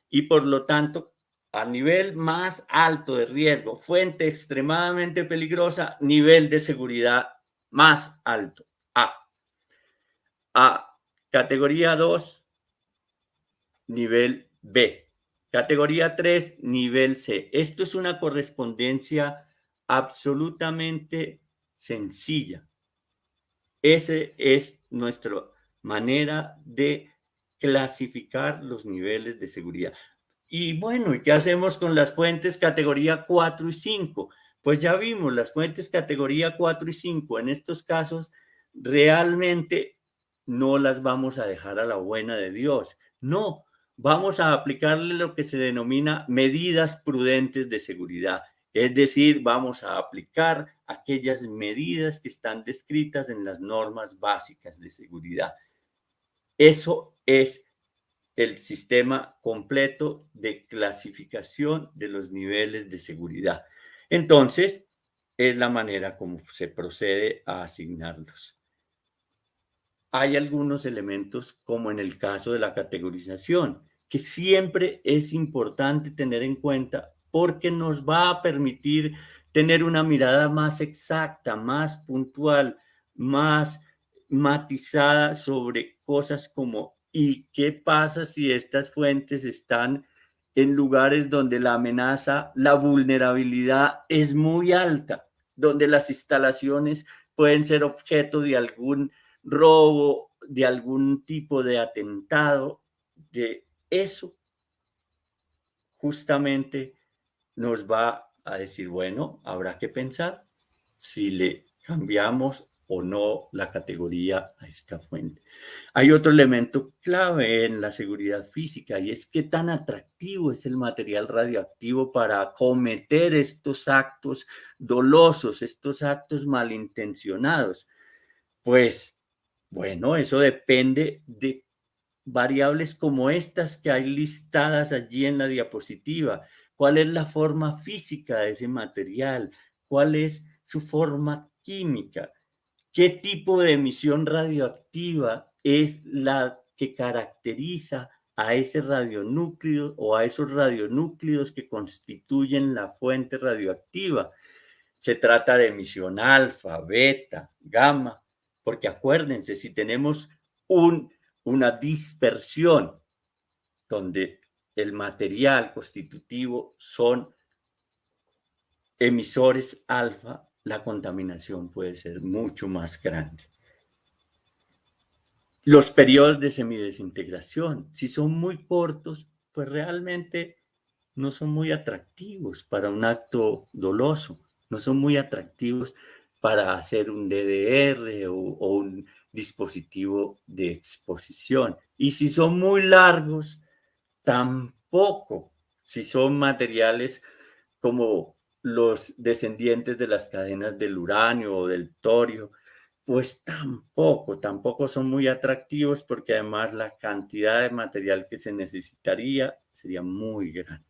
y por lo tanto a nivel más alto de riesgo, fuente extremadamente peligrosa, nivel de seguridad más alto, A. A, categoría 2, nivel B. Categoría 3, nivel C. Esto es una correspondencia absolutamente sencilla. Esa es nuestra manera de clasificar los niveles de seguridad. Y bueno, ¿y qué hacemos con las fuentes categoría 4 y 5? Pues ya vimos, las fuentes categoría 4 y 5 en estos casos realmente no las vamos a dejar a la buena de Dios. No, vamos a aplicarle lo que se denomina medidas prudentes de seguridad. Es decir, vamos a aplicar aquellas medidas que están descritas en las normas básicas de seguridad. Eso es el sistema completo de clasificación de los niveles de seguridad. Entonces, es la manera como se procede a asignarlos. Hay algunos elementos, como en el caso de la categorización, que siempre es importante tener en cuenta porque nos va a permitir tener una mirada más exacta, más puntual, más matizada sobre cosas como ¿y qué pasa si estas fuentes están en lugares donde la amenaza, la vulnerabilidad es muy alta, donde las instalaciones pueden ser objeto de algún robo, de algún tipo de atentado? De eso justamente nos va a decir, bueno, habrá que pensar si le cambiamos o no la categoría a esta fuente. Hay otro elemento clave en la seguridad física y es qué tan atractivo es el material radioactivo para cometer estos actos dolosos, estos actos malintencionados. Pues, bueno, eso depende de variables como estas que hay listadas allí en la diapositiva. ¿Cuál es la forma física de ese material? ¿Cuál es su forma química? ¿Qué tipo de emisión radioactiva es la que caracteriza a ese radionúcleo o a esos radionúcleos que constituyen la fuente radioactiva? Se trata de emisión alfa, beta, gamma. porque acuérdense, si tenemos una dispersión donde el material constitutivo son emisores alfa, la contaminación puede ser mucho más grande. Los periodos de semidesintegración, si son muy cortos, pues realmente no son muy atractivos para un acto doloso, no son muy atractivos para hacer un DDR o un dispositivo de exposición. Y si son muy largos, tampoco. Si son materiales como los descendientes de las cadenas del uranio o del torio, pues tampoco son muy atractivos porque además la cantidad de material que se necesitaría sería muy grande.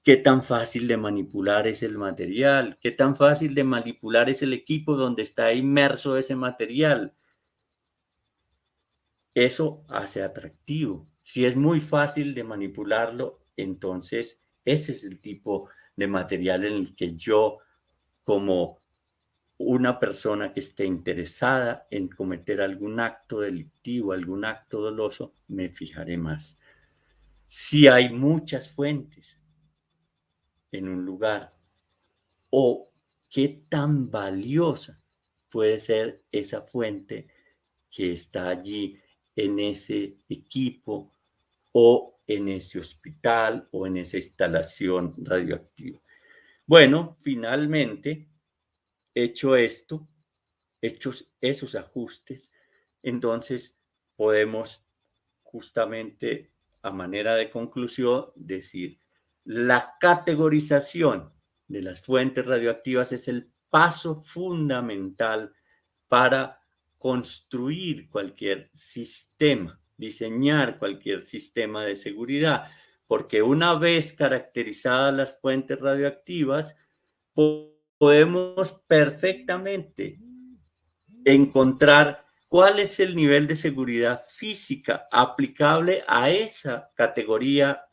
¿Qué tan fácil de manipular es el material? ¿Qué tan fácil de manipular es el equipo donde está inmerso ese material? Eso hace atractivo. Si es muy fácil de manipularlo, entonces ese es el tipo de material en el que yo, como una persona que esté interesada en cometer algún acto delictivo, algún acto doloso, me fijaré más. Si hay muchas fuentes en un lugar, o qué tan valiosa puede ser esa fuente que está allí en ese equipo o en ese hospital o en esa instalación radioactiva. Bueno, finalmente, hecho esto, hechos esos ajustes, entonces podemos justamente a manera de conclusión decir, la categorización de las fuentes radioactivas es el paso fundamental para construir cualquier sistema, diseñar cualquier sistema de seguridad, porque una vez caracterizadas las fuentes radioactivas, podemos perfectamente encontrar cuál es el nivel de seguridad física aplicable a esa categoría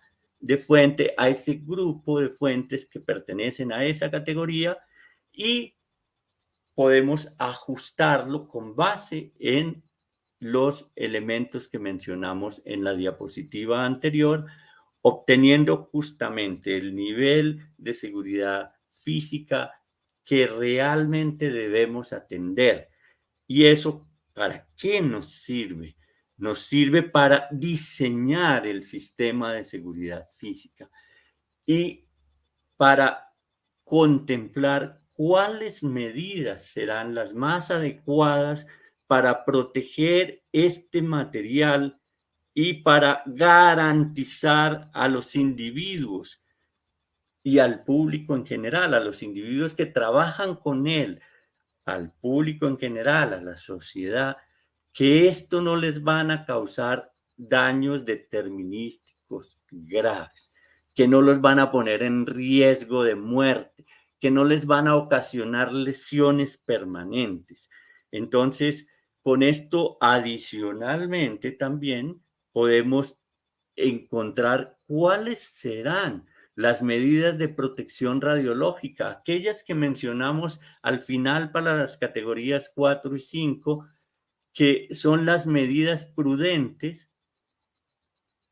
de fuente, a ese grupo de fuentes que pertenecen a esa categoría, y podemos ajustarlo con base en los elementos que mencionamos en la diapositiva anterior, obteniendo justamente el nivel de seguridad física que realmente debemos atender. ¿Y eso para qué nos sirve? Nos sirve para diseñar el sistema de seguridad física y para contemplar cuáles medidas serán las más adecuadas para proteger este material y para garantizar a los individuos y al público en general, a los individuos que trabajan con él, al público en general, a la sociedad, que esto no les van a causar daños determinísticos graves, que no los van a poner en riesgo de muerte, que no les van a ocasionar lesiones permanentes. Entonces, con esto adicionalmente también podemos encontrar cuáles serán las medidas de protección radiológica, aquellas que mencionamos al final para las categorías 4 y 5, que son las medidas prudentes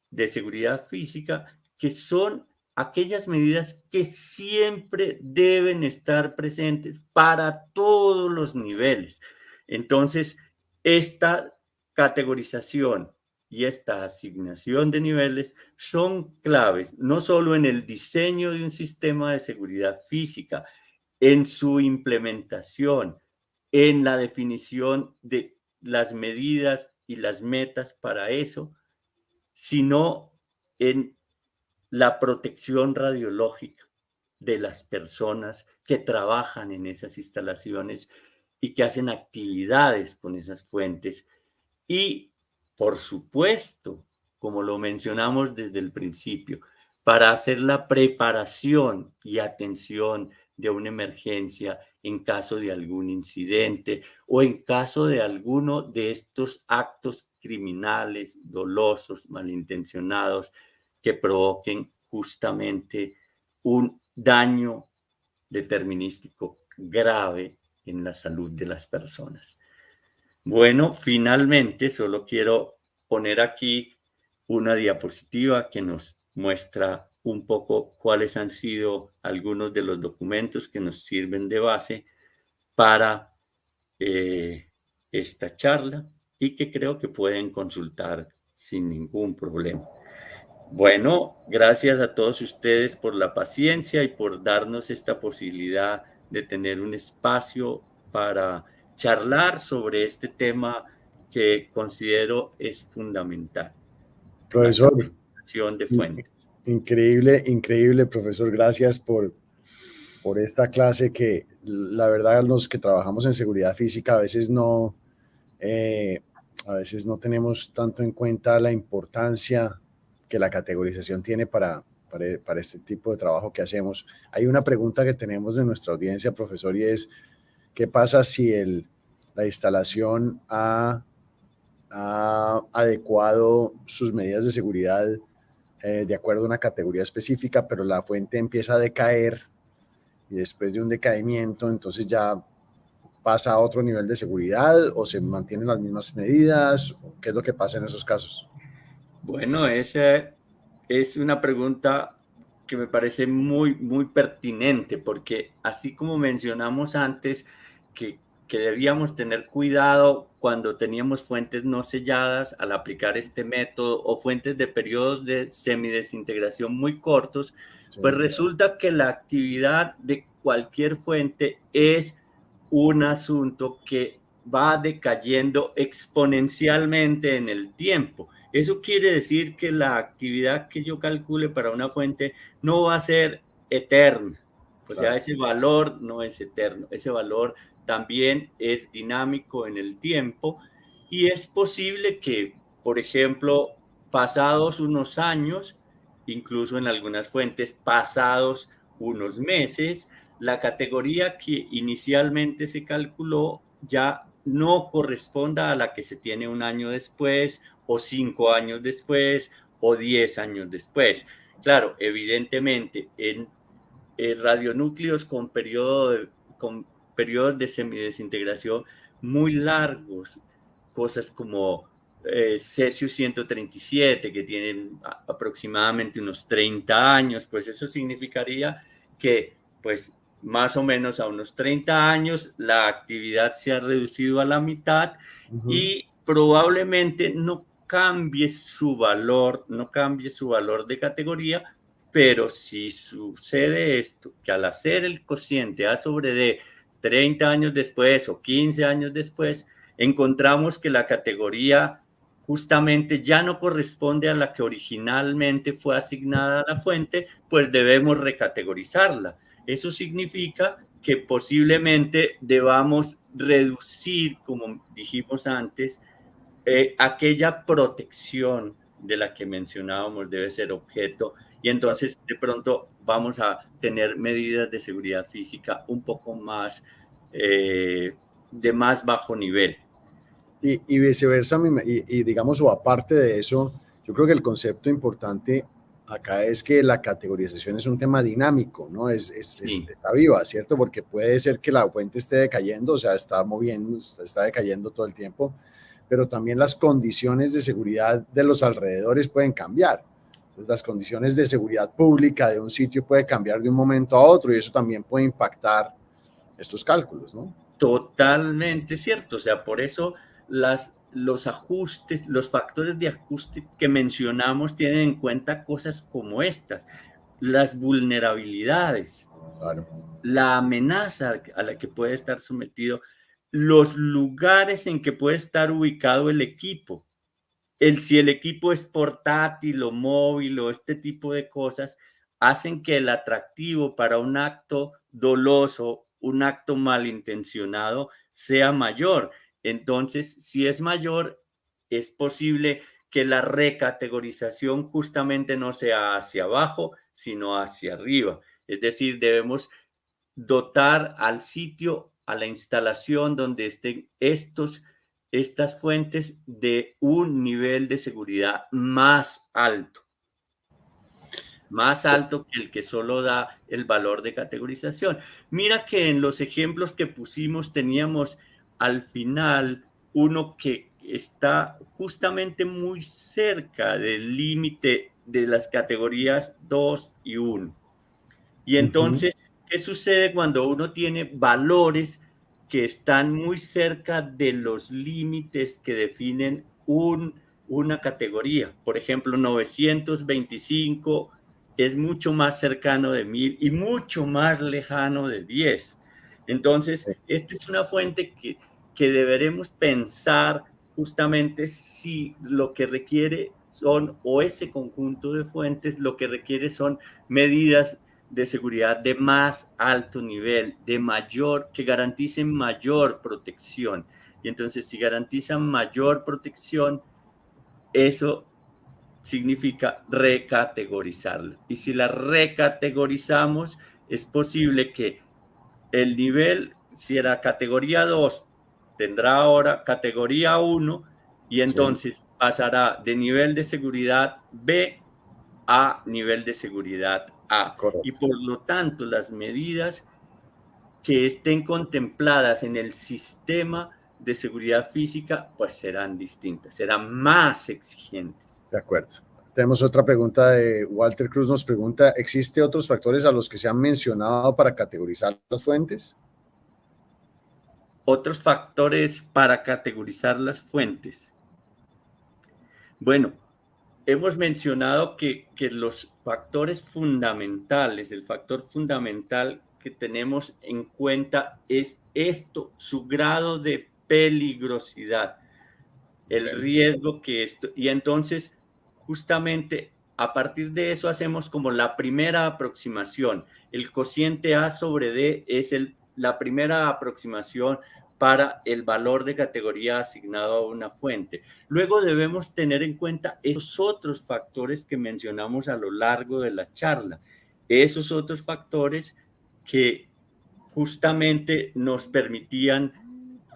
de seguridad física, que son aquellas medidas que siempre deben estar presentes para todos los niveles. Entonces, esta categorización y esta asignación de niveles son claves, no solo en el diseño de un sistema de seguridad física, en su implementación, en la definición de las medidas y las metas para eso, sino en la protección radiológica de las personas que trabajan en esas instalaciones y que hacen actividades con esas fuentes. Y, por supuesto, como lo mencionamos desde el principio, para hacer la preparación y atención de una emergencia en caso de algún incidente o en caso de alguno de estos actos criminales, dolosos, malintencionados, que provoquen justamente un daño determinístico grave en la salud de las personas. Bueno, finalmente solo quiero poner aquí una diapositiva que nos muestra un poco cuáles han sido algunos de los documentos que nos sirven de base para eh, esta charla y que creo que pueden consultar sin ningún problema. Bueno, gracias a todos ustedes por la paciencia y por darnos esta posibilidad de tener un espacio para charlar sobre este tema que considero es fundamental, la Profesor, capacitación de fuentes. increíble, increíble, profesor. Gracias por esta clase que la verdad los que trabajamos en seguridad física eh, a veces no tenemos tanto en cuenta la importancia que la categorización tiene para este tipo de trabajo que hacemos. Hay una pregunta que tenemos de nuestra audiencia, profesor, y es, ¿qué pasa si la instalación ha adecuado sus medidas de seguridad de acuerdo a una categoría específica, pero la fuente empieza a decaer y después de un decaimiento, entonces ya pasa a otro nivel de seguridad o se mantienen las mismas medidas? ¿Qué es lo que pasa en esos casos? Bueno, esa es una pregunta que me parece muy, muy pertinente, porque así como mencionamos antes que debíamos tener cuidado cuando teníamos fuentes no selladas al aplicar este método o fuentes de periodos de semidesintegración muy cortos, Sí, pues resulta que la actividad de cualquier fuente es un asunto que va decayendo exponencialmente en el tiempo. Eso quiere decir que la actividad que yo calcule para una fuente no va a ser eterna. O sea, claro. ese valor no es eterno. Ese valor también es dinámico en el tiempo y es posible que, por ejemplo, pasados unos años, incluso en algunas fuentes, pasados unos meses, la categoría que inicialmente se calculó ya no corresponda a la que se tiene un año después o 5 años después o 10 años después. Claro, evidentemente en radionúcleos con periodos de semidesintegración muy largos, cosas como cesio 137 que tienen aproximadamente unos 30 años, pues eso significaría que pues más o menos a unos 30 años la actividad se ha reducido a la mitad Ujú. y probablemente no cambie su valor, no cambie su valor de categoría, pero si sucede esto, que al hacer el cociente A sobre D 30 años después o 15 años después, encontramos que la categoría justamente ya no corresponde a la que originalmente fue asignada a la fuente, pues debemos recategorizarla. Eso significa que posiblemente debamos reducir, como dijimos antes, aquella protección de la que mencionábamos debe ser objeto y Claro. entonces de pronto vamos a tener medidas de seguridad física un poco más de más bajo nivel. Y viceversa, y digamos, o aparte de eso, yo creo que el concepto importante acá es que la categorización es un tema dinámico, ¿no? Sí, Está viva, ¿cierto? Porque puede ser que la fuente esté decayendo, o sea, está moviendo, está decayendo todo el tiempo, pero también las condiciones de seguridad de los alrededores pueden cambiar. Entonces, las condiciones de seguridad pública de un sitio puede cambiar de un momento a otro y eso también puede impactar estos cálculos, ¿no? totalmente cierto. O sea, por eso los ajustes, los factores de ajuste que mencionamos tienen en cuenta cosas como estas, las vulnerabilidades, Claro. la amenaza a la que puede estar sometido, los lugares en que puede estar ubicado el equipo, si el equipo es portátil o móvil o este tipo de cosas, hacen que el atractivo para un acto doloso, un acto malintencionado, sea mayor. Entonces, si es mayor, es posible que la recategorización justamente no sea hacia abajo, sino hacia arriba. Es decir, debemos dotar al sitio, a la instalación donde estén estas fuentes de un nivel de seguridad más alto que el que solo da el valor de categorización. Mira que en los ejemplos que pusimos teníamos al final uno que está justamente muy cerca del límite de las categorías 2 y 1. Y entonces, ¿qué sucede cuando uno tiene valores que están muy cerca de los límites que definen una categoría? Por ejemplo, 925 es mucho más cercano de 1000 y mucho más lejano de 10. Entonces, esta es una fuente que deberemos pensar justamente si lo que requiere son, o ese conjunto de fuentes, lo que requiere son medidas de seguridad de más alto nivel, de mayor, que garanticen mayor protección. Y entonces, si garantizan mayor protección, eso significa recategorizarla. Y si la recategorizamos, es posible que el nivel, si era categoría 2, tendrá ahora categoría 1 y entonces pasará de nivel de seguridad B a nivel de seguridad A. Y Correcto. por lo tanto, las medidas que estén contempladas en el sistema de seguridad física, pues serán distintas, serán más exigentes. De acuerdo. Tenemos otra pregunta de Walter Cruz. Nos pregunta, ¿existe otros factores a los que se han mencionado para categorizar las fuentes? Otros factores para categorizar las fuentes. Bueno, hemos mencionado que los factores fundamentales, el factor fundamental que tenemos en cuenta es esto, su grado de peligrosidad, el riesgo que esto, y entonces justamente a partir de eso hacemos como la primera aproximación. El cociente A sobre D es la primera aproximación para el valor de categoría asignado a una fuente. Luego debemos tener en cuenta esos otros factores que mencionamos a lo largo de la charla, esos otros factores que justamente nos permitían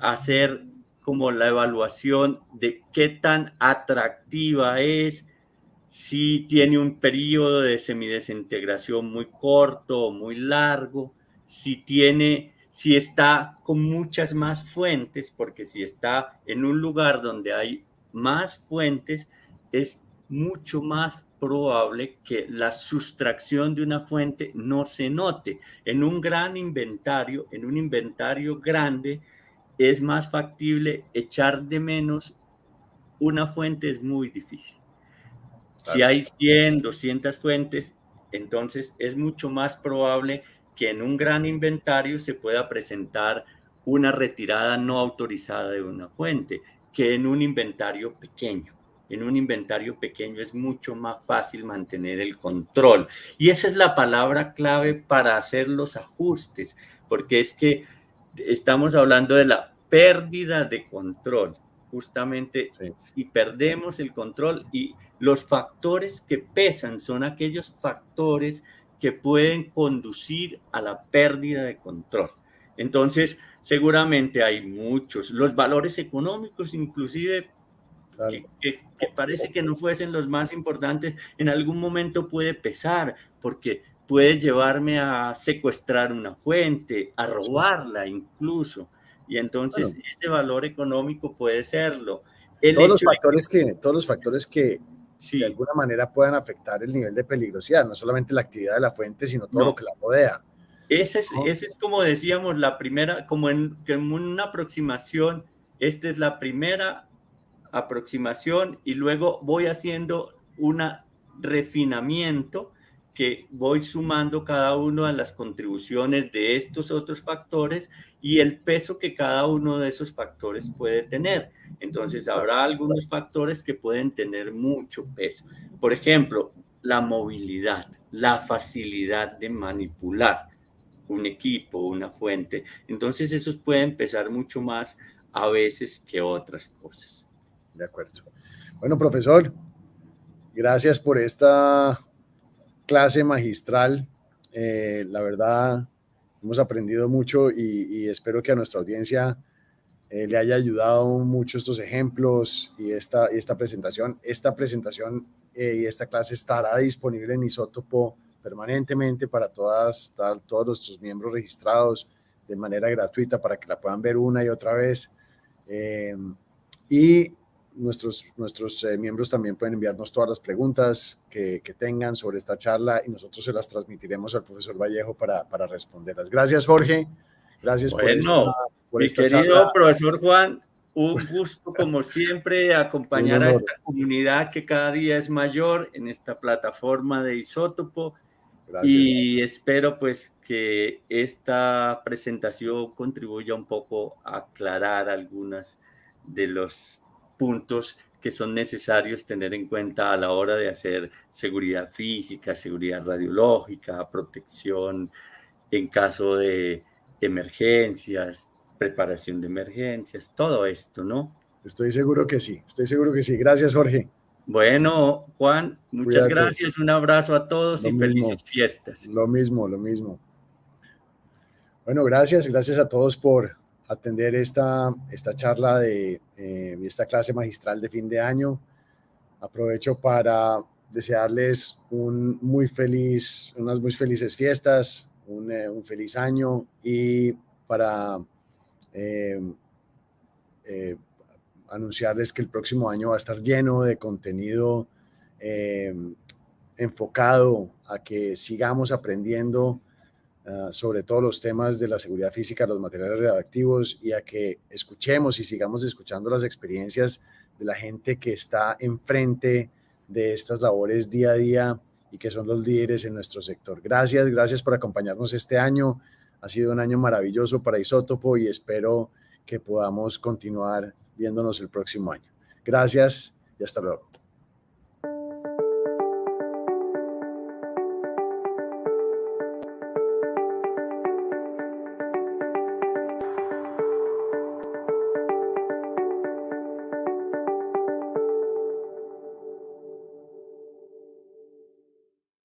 hacer como la evaluación de qué tan atractiva es, si tiene un periodo de semidesintegración muy corto o muy largo, si está con muchas más fuentes, porque si está en un lugar donde hay más fuentes, es mucho más probable que la sustracción de una fuente no se note. En un gran inventario, en un inventario grande, es más factible echar de menos una fuente, es muy difícil. Si Claro. hay 100, 200 fuentes, entonces es mucho más probable que en un gran inventario se pueda presentar una retirada no autorizada de una fuente que en un inventario pequeño. En un inventario pequeño es mucho más fácil mantener el control. Y esa es la palabra clave para hacer los ajustes, porque es que estamos hablando de la pérdida de control. Justamente Sí. si perdemos el control, y los factores que pesan son aquellos factores que pueden conducir a la pérdida de control. Entonces, seguramente hay muchos. Los valores económicos, inclusive, Claro. que parece que no fuesen los más importantes, en algún momento puede pesar, porque puede llevarme a secuestrar una fuente, a robarla incluso. Y entonces Bueno, ese valor económico puede serlo. El todos los hecho de que factores que, todos los factores que de sí, alguna manera puedan afectar el nivel de peligrosidad, no solamente la actividad de la fuente, sino todo lo no, que la rodea. ¿No? ese es como decíamos, la primera, en una aproximación, esta es la primera aproximación y luego voy haciendo un refinamiento que voy sumando cada uno de las contribuciones de estos otros factores y el peso que cada uno de esos factores puede tener. Entonces habrá algunos factores que pueden tener mucho peso. Por ejemplo, la movilidad, la facilidad de manipular un equipo, una fuente. Entonces esos pueden pesar mucho más a veces que otras cosas. De acuerdo. Bueno, profesor, gracias por esta clase magistral. La verdad, hemos aprendido mucho y espero que a nuestra audiencia le haya ayudado mucho estos ejemplos y esta presentación. Esta presentación y esta clase estará disponible en Isótopo permanentemente para todos nuestros miembros registrados de manera gratuita para que la puedan ver una y otra vez. y nuestros miembros también pueden enviarnos todas las preguntas que tengan sobre esta charla y nosotros se las transmitiremos al profesor Vallejo para responderlas. Gracias, Jorge. Gracias Bueno, por mi esta querido charla. profesor Juan, un gusto como siempre acompañar a esta comunidad que cada día es mayor en esta plataforma de Isótopo. Gracias. Y espero pues que esta presentación contribuya un poco a aclarar algunos de los puntos que son necesarios tener en cuenta a la hora de hacer seguridad física, seguridad radiológica, protección en caso de emergencias, preparación de emergencias, todo esto, ¿no? Estoy seguro que sí. Gracias, Jorge. Bueno, Juan, muchas gracias, un abrazo a todos y felices fiestas. Lo mismo. Bueno, gracias a todos por atender esta charla de esta clase magistral de fin de año. Aprovecho para desearles unas muy felices fiestas, un feliz año y para anunciarles que el próximo año va a estar lleno de contenido enfocado a que sigamos aprendiendo sobre todos los temas de la seguridad física, los materiales radioactivos y a que escuchemos y sigamos escuchando las experiencias de la gente que está enfrente de estas labores día a día y que son los líderes en nuestro sector. Gracias por acompañarnos este año. Ha sido un año maravilloso para Isótopo y espero que podamos continuar viéndonos el próximo año. Gracias y hasta luego.